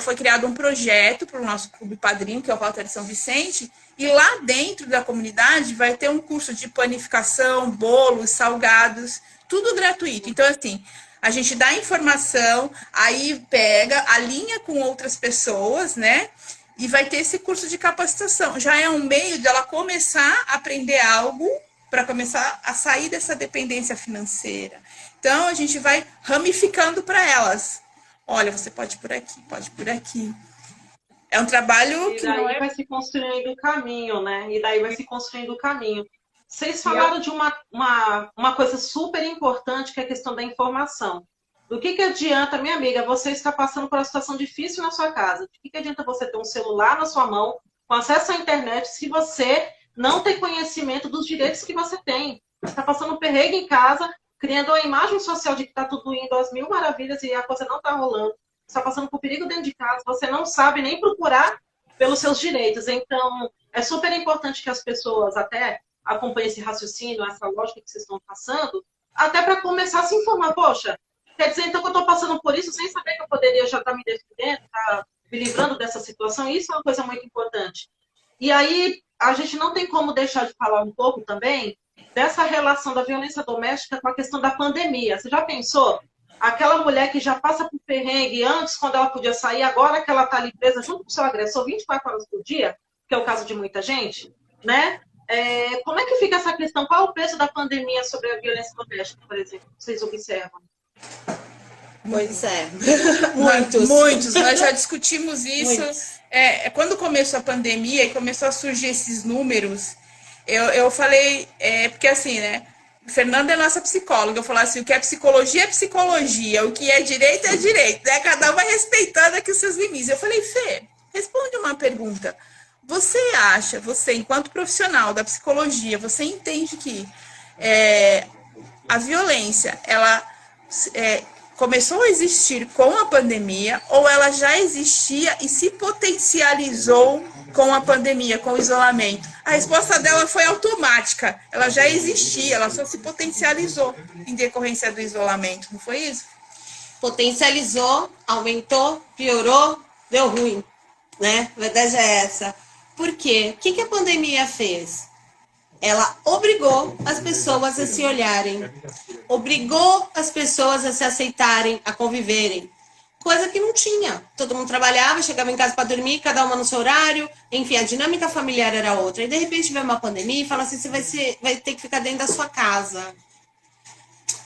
foi criado um projeto para o nosso clube padrinho, que é o Rotary São Vicente, e lá dentro da comunidade vai ter um curso de panificação, bolos, salgados, tudo gratuito. Então, assim, a gente dá informação, aí pega, alinha com outras pessoas, né? E vai ter esse curso de capacitação. Já é um meio dela começar a aprender algo para começar a sair dessa dependência financeira. Então, a gente vai ramificando para elas. Olha, você pode ir por aqui, pode ir por aqui. É um trabalho que daí vai se construindo o caminho, né? E daí vai se construindo o caminho. Vocês falaram de uma coisa super importante, que é a questão da informação. Do que adianta, minha amiga, você estar passando por uma situação difícil na sua casa? De que adianta você ter um celular na sua mão, com acesso à internet, se você não ter conhecimento dos direitos que você tem. Você está passando um perrengue em casa, criando uma imagem social de que está tudo indo às mil maravilhas e a coisa não está rolando. Você está passando por perigo dentro de casa, você não sabe nem procurar pelos seus direitos. Então, é super importante que as pessoas até acompanhem esse raciocínio, essa lógica que vocês estão passando, até para começar a se informar. Poxa, quer dizer então que eu estou passando por isso sem saber que eu poderia já estar me defendendo, estar me livrando dessa situação? Isso é uma coisa muito importante. E aí, a gente não tem como deixar de falar um pouco também dessa relação da violência doméstica com a questão da pandemia. Você já pensou? Aquela mulher que já passa por perrengue antes, quando ela podia sair, agora que ela está ali presa junto com o seu agressor 24 horas por dia, que é o caso de muita gente, né? Como é que fica essa questão? Qual é o peso da pandemia sobre a violência doméstica, por exemplo? Vocês observam? Pois é. Muitos. Nós já discutimos isso. Quando começou a pandemia e começou a surgir esses números, eu falei, porque assim, né? Fernanda é nossa psicóloga, eu falei assim, o que é psicologia, o que é direito, né? Cada um vai respeitando aqui os seus limites. Eu falei, Fê, responde uma pergunta. Você enquanto profissional da psicologia, você entende que a violência, ela começou a existir com a pandemia ou ela já existia e se potencializou com a pandemia, com o isolamento? A resposta dela foi automática. Ela já existia, ela só se potencializou em decorrência do isolamento. Não foi isso? Potencializou, aumentou, piorou, deu ruim, né? A verdade é essa. Por quê? O que a pandemia fez? Ela obrigou as pessoas a se olharem, obrigou as pessoas a se aceitarem, a conviverem. Coisa que não tinha. Todo mundo trabalhava, chegava em casa para dormir, cada uma no seu horário. Enfim, a dinâmica familiar era outra. E de repente vem uma pandemia e fala assim, você vai ter que ficar dentro da sua casa.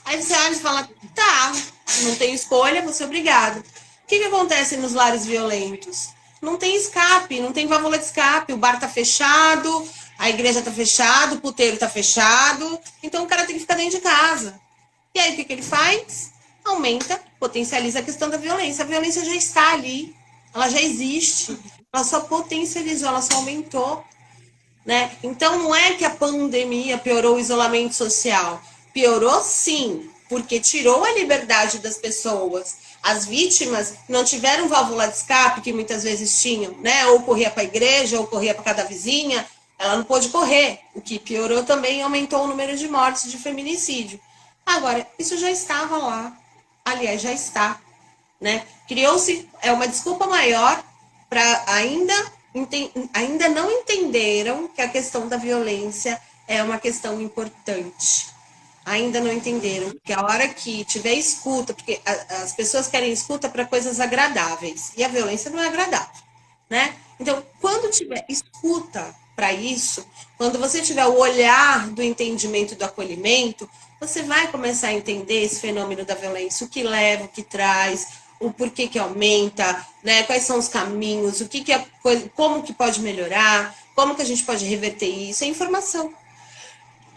Aí você olha e fala, tá, não tenho escolha, vou ser obrigado. O que acontece nos lares violentos? Não tem escape, não tem válvula de escape. O bar tá fechado, a igreja tá fechada, o puteiro tá fechado. Então o cara tem que ficar dentro de casa. E aí o que ele faz? Aumenta, potencializa a questão da violência. A violência já está ali, ela já existe, ela só potencializou, ela só aumentou, né? Então não é que a pandemia piorou o isolamento social, piorou sim, porque tirou a liberdade das pessoas. As vítimas não tiveram válvula de escape, que muitas vezes tinham, né? Ou corria para a igreja, ou corria para cada vizinha, ela não pôde correr, o que piorou também, aumentou o número de mortes de feminicídio. Agora, isso já estava lá. Aliás, já está, né? Criou-se uma desculpa maior para ainda não entenderam que a questão da violência é uma questão importante. Ainda não entenderam que a hora que tiver escuta, porque as pessoas querem escuta para coisas agradáveis e a violência não é agradável, né? Então, quando tiver escuta para isso, quando você tiver o olhar do entendimento do acolhimento, você vai começar a entender esse fenômeno da violência, o que leva, o que traz, o porquê que aumenta, né? Quais são os caminhos, o que é coisa, como que pode melhorar, como que a gente pode reverter isso. É informação.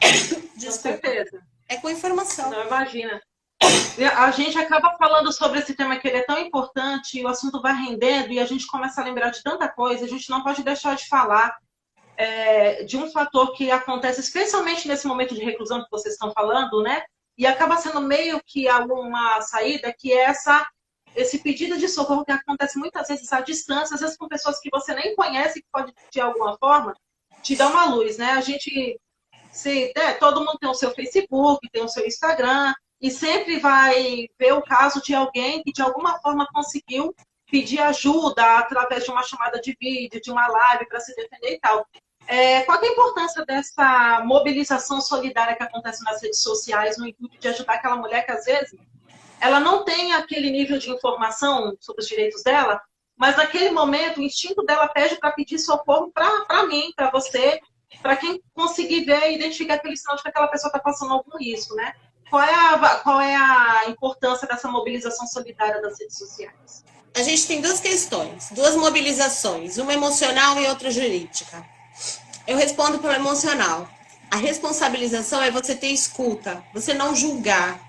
Com certeza. É com informação. Não, imagina. A gente acaba falando sobre esse tema que ele é tão importante, o assunto vai rendendo e a gente começa a lembrar de tanta coisa, a gente não pode deixar de falar de um fator que acontece, especialmente nesse momento de reclusão que vocês estão falando, né? E acaba sendo meio que alguma saída, que é esse pedido de socorro que acontece muitas vezes à distância, às vezes com pessoas que você nem conhece, que pode, de alguma forma, te dar uma luz, né? A gente, todo mundo tem o seu Facebook, tem o seu Instagram, e sempre vai ver o caso de alguém que, de alguma forma, conseguiu pedir ajuda através de uma chamada de vídeo, de uma live para se defender e tal. Qual é a importância dessa mobilização solidária que acontece nas redes sociais no intuito de ajudar aquela mulher que, às vezes, ela não tem aquele nível de informação sobre os direitos dela, mas naquele momento o instinto dela pede para pedir socorro para mim, para você, para quem conseguir ver e identificar aquele sinal de que aquela pessoa está passando algum risco, né? Qual é a importância dessa mobilização solidária das redes sociais? A gente tem duas questões, duas mobilizações, uma emocional e outra jurídica. Eu respondo pelo emocional. A responsabilização é você ter escuta, você não julgar.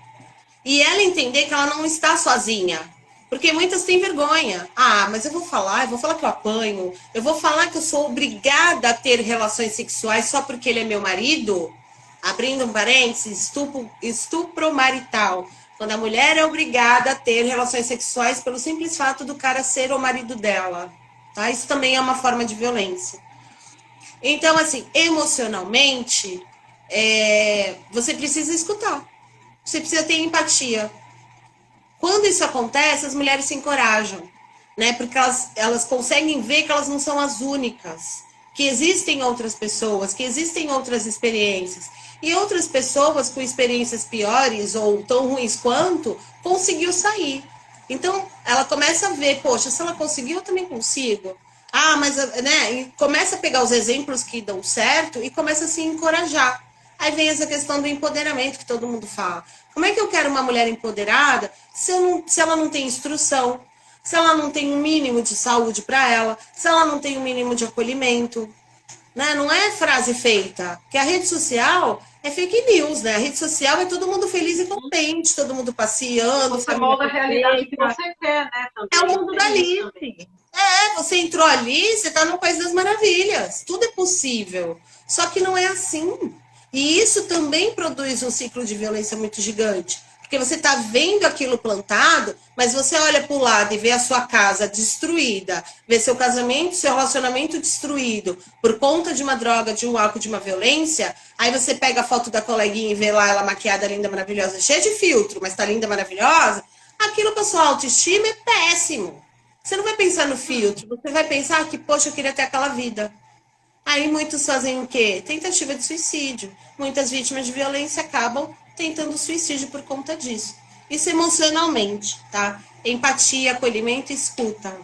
E ela entender que ela não está sozinha. Porque muitas têm vergonha. Ah, mas eu vou falar que eu apanho, eu vou falar que eu sou obrigada a ter relações sexuais só porque ele é meu marido. Abrindo um parênteses, estupro marital. Quando a mulher é obrigada a ter relações sexuais pelo simples fato do cara ser o marido dela. Tá? Isso também é uma forma de violência. Então, assim, emocionalmente, você precisa escutar. Você precisa ter empatia. Quando isso acontece, as mulheres se encorajam, né? Porque elas conseguem ver que elas não são as únicas, que existem outras pessoas, que existem outras experiências. E outras pessoas com experiências piores ou tão ruins quanto, conseguiu sair. Então, ela começa a ver, poxa, se ela conseguiu, eu também consigo. Ah, mas, né? E começa a pegar os exemplos que dão certo e começa a se encorajar. Aí vem essa questão do empoderamento que todo mundo fala. Como é que eu quero uma mulher empoderada se ela não tem instrução, se ela não tem um mínimo de saúde para ela, se ela não tem um mínimo de acolhimento? Né? Não é frase feita. Porque a rede social é fake news, né? A rede social é todo mundo feliz e contente, todo mundo passeando. Você molda a realidade que você quer, né? Também. É o mundo da Alice. Você entrou ali, você está no País das Maravilhas. Tudo é possível. Só que não é assim. E isso também produz um ciclo de violência muito gigante. Porque você está vendo aquilo plantado, mas você olha para o lado e vê a sua casa destruída, vê seu casamento, seu relacionamento destruído por conta de uma droga, de um álcool, de uma violência. Aí você pega a foto da coleguinha e vê lá ela maquiada, linda, maravilhosa, cheia de filtro, mas está linda, maravilhosa. Aquilo com a sua autoestima é péssimo. Você não vai pensar no filtro, você vai pensar que, poxa, eu queria ter aquela vida. Aí muitos fazem o quê? Tentativa de suicídio. Muitas vítimas de violência acabam tentando suicídio por conta disso. Isso emocionalmente, tá? Empatia, acolhimento e escuta.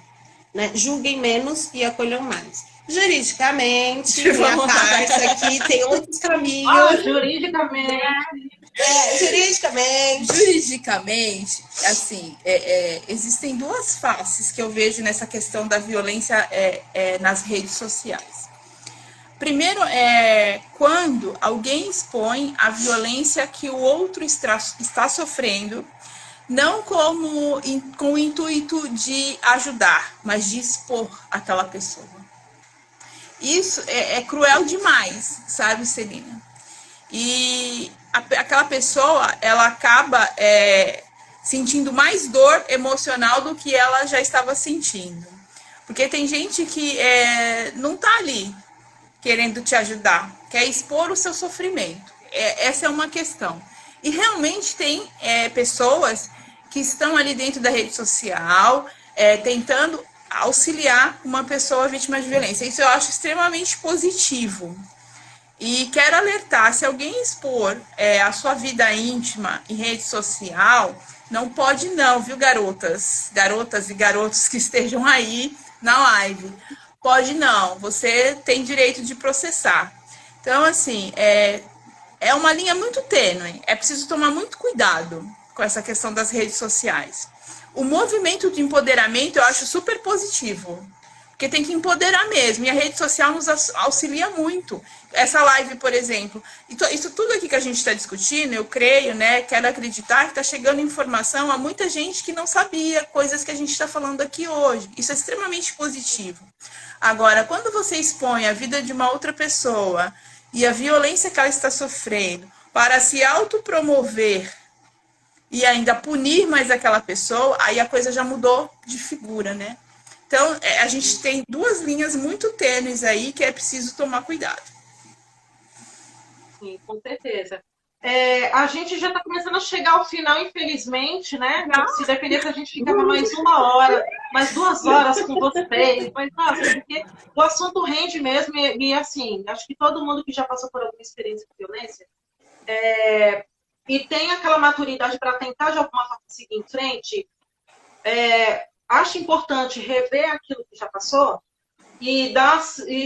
Né? Julguem menos e acolham mais. Juridicamente, minha parte aqui tem outros caminhos. Juridicamente, assim, existem duas faces que eu vejo nessa questão da violência nas redes sociais. Primeiro é quando alguém expõe a violência que o outro está sofrendo, não com o intuito de ajudar, mas de expor aquela pessoa. Isso é cruel demais, sabe, Celina? E aquela pessoa, ela acaba sentindo mais dor emocional do que ela já estava sentindo. Porque tem gente que não está ali querendo te ajudar, quer expor o seu sofrimento. Essa é uma questão. E realmente tem pessoas que estão ali dentro da rede social, tentando auxiliar uma pessoa vítima de violência. Isso eu acho extremamente positivo. E quero alertar, se alguém expor a sua vida íntima em rede social, não pode não, viu, garotas? Garotas e garotos que estejam aí na live. Pode não, você tem direito de processar. Então, assim, é uma linha muito tênue. É preciso tomar muito cuidado com essa questão das redes sociais. O movimento de empoderamento eu acho super positivo, porque tem que empoderar mesmo. E a rede social nos auxilia muito. Essa live, por exemplo, isso tudo aqui que a gente está discutindo, eu creio, né? Quero acreditar que está chegando informação a muita gente que não sabia coisas que a gente está falando aqui hoje. Isso é extremamente positivo. Agora, quando você expõe a vida de uma outra pessoa e a violência que ela está sofrendo para se autopromover e ainda punir mais aquela pessoa, aí a coisa já mudou de figura, né? Então, a gente tem duas linhas muito tênues aí que é preciso tomar cuidado. Sim, com certeza. A gente já está começando a chegar ao final, infelizmente, né? Se dependesse, a gente ficava mais 1 hora, mais 2 horas com vocês. Mas, nossa, porque o assunto rende mesmo. E assim, acho que todo mundo que já passou por alguma experiência de violência e tem aquela maturidade para tentar, de alguma forma, seguir em frente, acho importante rever aquilo que já passou e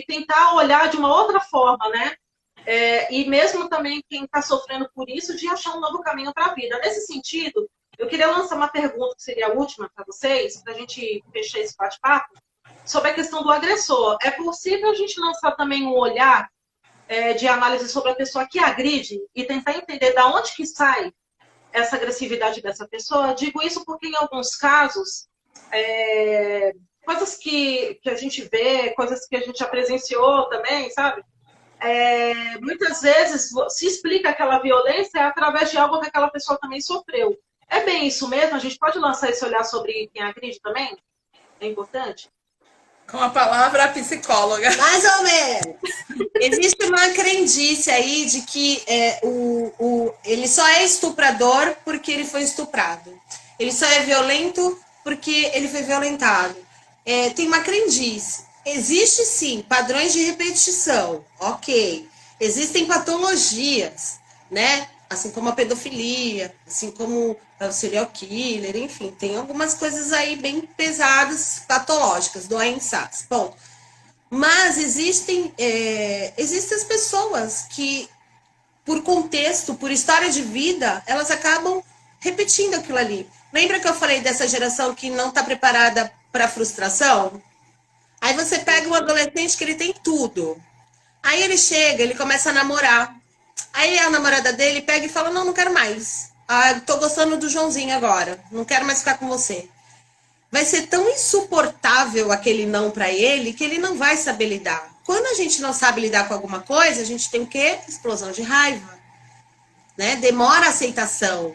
tentar olhar de uma outra forma, né? E mesmo também quem está sofrendo por isso, de achar um novo caminho para a vida. Nesse sentido, eu queria lançar uma pergunta, que seria a última para vocês, para a gente fechar esse bate-papo, sobre a questão do agressor. É possível a gente lançar também um olhar de análise sobre a pessoa que agride e tentar entender de onde que sai essa agressividade dessa pessoa. Digo isso porque, em alguns casos, coisas que a gente vê, coisas que a gente já presenciou também, sabe? Muitas vezes se explica aquela violência através de algo que aquela pessoa também sofreu. É bem isso mesmo? A gente pode lançar esse olhar sobre quem agride também? É importante? Com a palavra psicóloga. Mais ou menos. Existe uma crendice aí de que ele só é estuprador porque ele foi estuprado. Ele só é violento porque ele foi violentado. Tem uma crendice. Existe sim padrões de repetição, ok. Existem patologias, né? Assim como a pedofilia, assim como o serial killer, enfim, tem algumas coisas aí bem pesadas, patológicas, doenças. Bom, mas existem as pessoas que, por contexto, por história de vida, elas acabam repetindo aquilo ali. Lembra que eu falei dessa geração que não está preparada para a frustração? Aí você pega um adolescente que ele tem tudo. Aí ele chega, ele começa a namorar. Aí a namorada dele pega e fala, não quero mais. Tô gostando do Joãozinho agora. Não quero mais ficar com você. Vai ser tão insuportável aquele não para ele que ele não vai saber lidar. Quando a gente não sabe lidar com alguma coisa, a gente tem o quê? Explosão de raiva. Né? Demora a aceitação.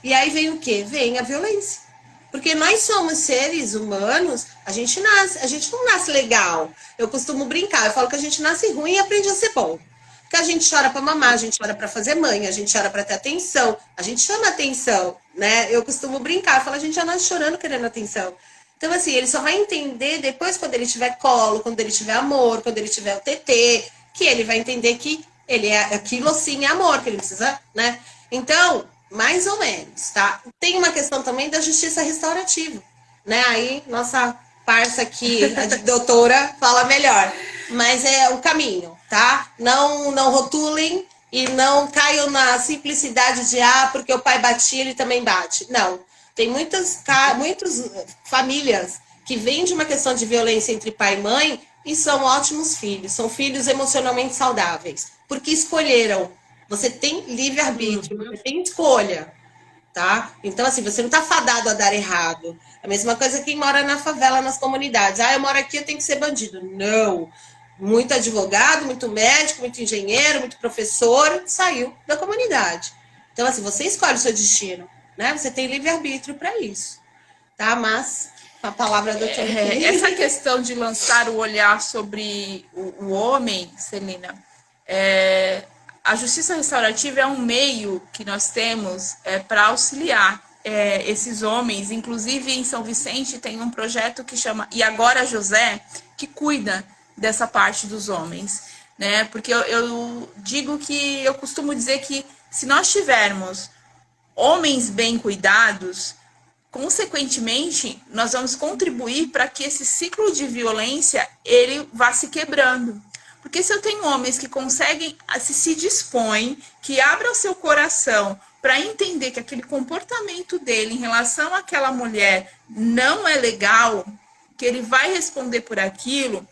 E aí vem o quê? Vem a violência. Porque nós somos seres humanos, a gente não nasce legal. Eu costumo brincar, eu falo que a gente nasce ruim e aprende a ser bom. Porque a gente chora para mamar, a gente chora para fazer mãe, a gente chora para ter atenção, a gente chama atenção, né? Eu costumo brincar, eu falo, a gente já nasce chorando querendo atenção. Então, assim, ele só vai entender depois quando ele tiver colo, quando ele tiver amor, quando ele tiver o TT, que ele vai entender que ele aquilo sim é amor, que ele precisa, né? Então, mais ou menos, tá? Tem uma questão também da justiça restaurativa, né? Aí, nossa parça aqui, a doutora, fala melhor. Mas é o caminho, tá? Não rotulem e não caiam na simplicidade de, porque o pai batia, ele também bate. Não. Tem muitas famílias que vêm de uma questão de violência entre pai e mãe e são ótimos filhos. São filhos emocionalmente saudáveis. Porque escolheram. Você tem livre-arbítrio, você tem escolha, tá? Então, assim, você não tá fadado a dar errado. A mesma coisa quem mora na favela, nas comunidades. Eu moro aqui, eu tenho que ser bandido. Não. Muito advogado, muito médico, muito engenheiro, muito professor saiu da comunidade. Então, assim, você escolhe o seu destino, né? Você tem livre-arbítrio para isso, tá? Mas a palavra da doutora... Essa questão de lançar o olhar sobre o homem, Celina, a justiça restaurativa é um meio que nós temos para auxiliar esses homens. Inclusive, em São Vicente tem um projeto que chama E Agora José, que cuida dessa parte dos homens, né? Porque eu digo que, eu costumo dizer que se nós tivermos homens bem cuidados, consequentemente, nós vamos contribuir para que esse ciclo de violência, ele vá se quebrando. Porque se eu tenho homens que conseguem, se dispõem, que abram seu coração para entender que aquele comportamento dele em relação àquela mulher não é legal, que ele vai responder por aquilo,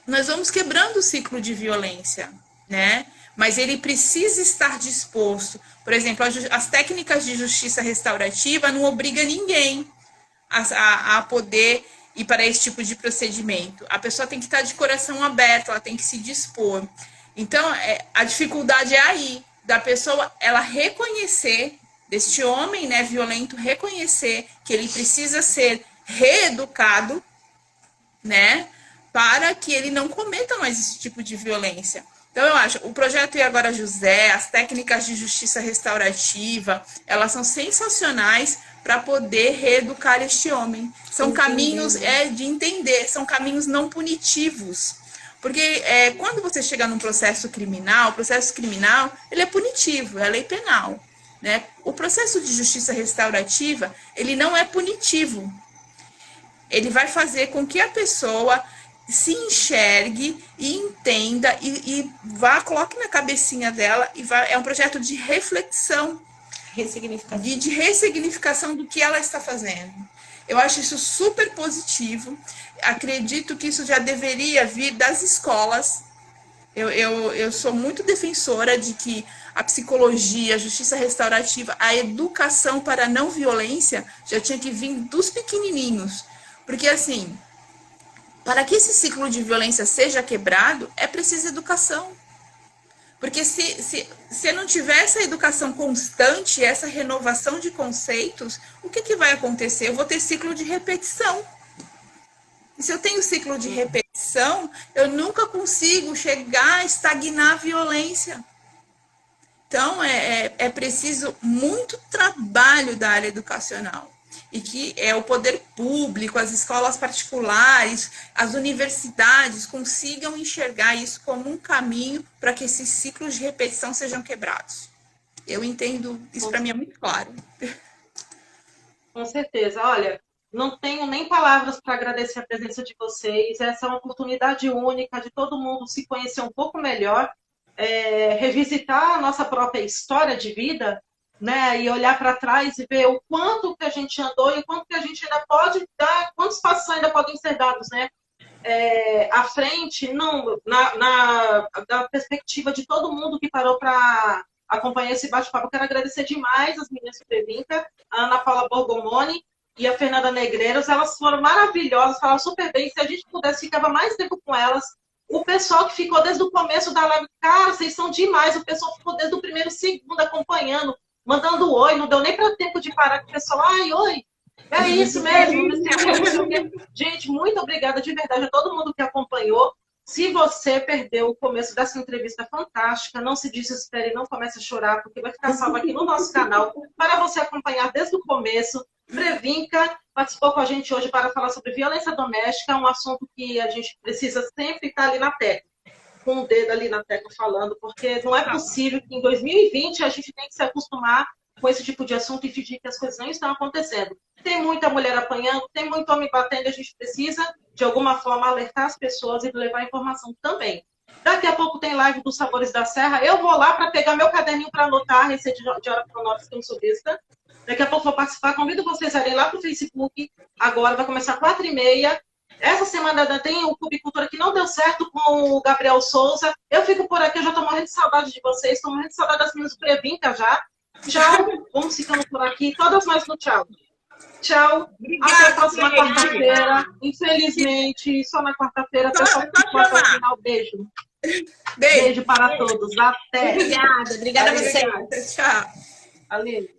nós vamos quebrando o ciclo de violência, né? Mas ele precisa estar disposto. Por exemplo, as técnicas de justiça restaurativa não obrigam ninguém a poder ir para esse tipo de procedimento. A pessoa tem que estar de coração aberto, ela tem que se dispor. Então, a dificuldade é aí, da pessoa, ela reconhecer, deste homem, né, violento, reconhecer que ele precisa ser reeducado, né, para que ele não cometa mais esse tipo de violência. Então, eu acho, o projeto E Agora José, as técnicas de justiça restaurativa, elas são sensacionais para poder reeducar este homem. São caminhos de entender, são caminhos não punitivos. Porque quando você chega num processo criminal, o processo criminal, ele é punitivo, é a lei penal, né? O processo de justiça restaurativa, ele não é punitivo. Ele vai fazer com que a pessoa se enxergue e entenda e coloque na cabecinha dela, é um projeto de reflexão, de ressignificação do que ela está fazendo. Eu acho isso super positivo. Acredito que isso já deveria vir das escolas. Eu sou muito defensora de que a psicologia, a justiça restaurativa, a educação para a não violência já tinha que vir dos pequenininhos. Porque, assim, para que esse ciclo de violência seja quebrado, é preciso educação. Porque se não tiver essa educação constante, essa renovação de conceitos, o que vai acontecer? Eu vou ter ciclo de repetição. E se eu tenho ciclo de repetição, eu nunca consigo chegar a estagnar a violência. Então, é preciso muito trabalho da área educacional. E que o poder público, as escolas particulares, as universidades consigam enxergar isso como um caminho para que esses ciclos de repetição sejam quebrados. Eu entendo, isso para mim é muito claro. Com certeza. Olha, não tenho nem palavras para agradecer a presença de vocês. Essa é uma oportunidade única de todo mundo se conhecer um pouco melhor, revisitar a nossa própria história de vida, né, e olhar para trás e ver o quanto que a gente andou e o quanto que a gente ainda pode dar, quantos passos ainda podem ser dados, né, à frente, não, da perspectiva de todo mundo que parou para acompanhar esse bate-papo. Eu quero agradecer demais as meninas do Previnca, a Ana Paula Borgomoni e a Fernanda Negreiros. Elas foram maravilhosas, falaram super bem. Se a gente pudesse, ficava mais tempo com elas. O pessoal que ficou desde o começo da live, cara, vocês são demais. O pessoal ficou desde o primeiro segundo acompanhando, mandando oi, não deu nem para tempo de parar com o pessoal. Ai, oi, é isso mesmo. Gente, muito obrigada de verdade a todo mundo que acompanhou. Se você perdeu o começo dessa entrevista fantástica, não se desespere, não comece a chorar, porque vai ficar salvo aqui no nosso canal para você acompanhar desde o começo. Previnca participou com a gente hoje para falar sobre violência doméstica, um assunto que a gente precisa sempre estar ali na tecla, com o dedo ali na tecla falando, porque não é possível que em 2020 a gente tenha que se acostumar com esse tipo de assunto e fingir que as coisas não estão acontecendo. Tem muita mulher apanhando, tem muito homem batendo, a gente precisa, de alguma forma, alertar as pessoas e levar informação também. Daqui a pouco tem live dos Sabores da Serra. Eu vou lá para pegar meu caderninho para anotar a receita de hora cronómetro que eu sou besta. Daqui a pouco vou participar. Convido vocês a irem lá para o Facebook. Agora vai começar 4h30. Essa semana ainda tem o Clube Cultura que não deu certo com o Gabriel Souza. Eu fico por aqui, eu já estou morrendo de saudade de vocês. Estou morrendo de saudade das meninas do Previnca já. Tchau. Vamos ficando por aqui. Todas nós no tchau. Tchau. Obrigada, até a próxima quarta-feira. Infelizmente, só na quarta-feira. Pessoal, até o final. Beijo. Beijo para todos. Até. Obrigada a você. Tchau. Aline.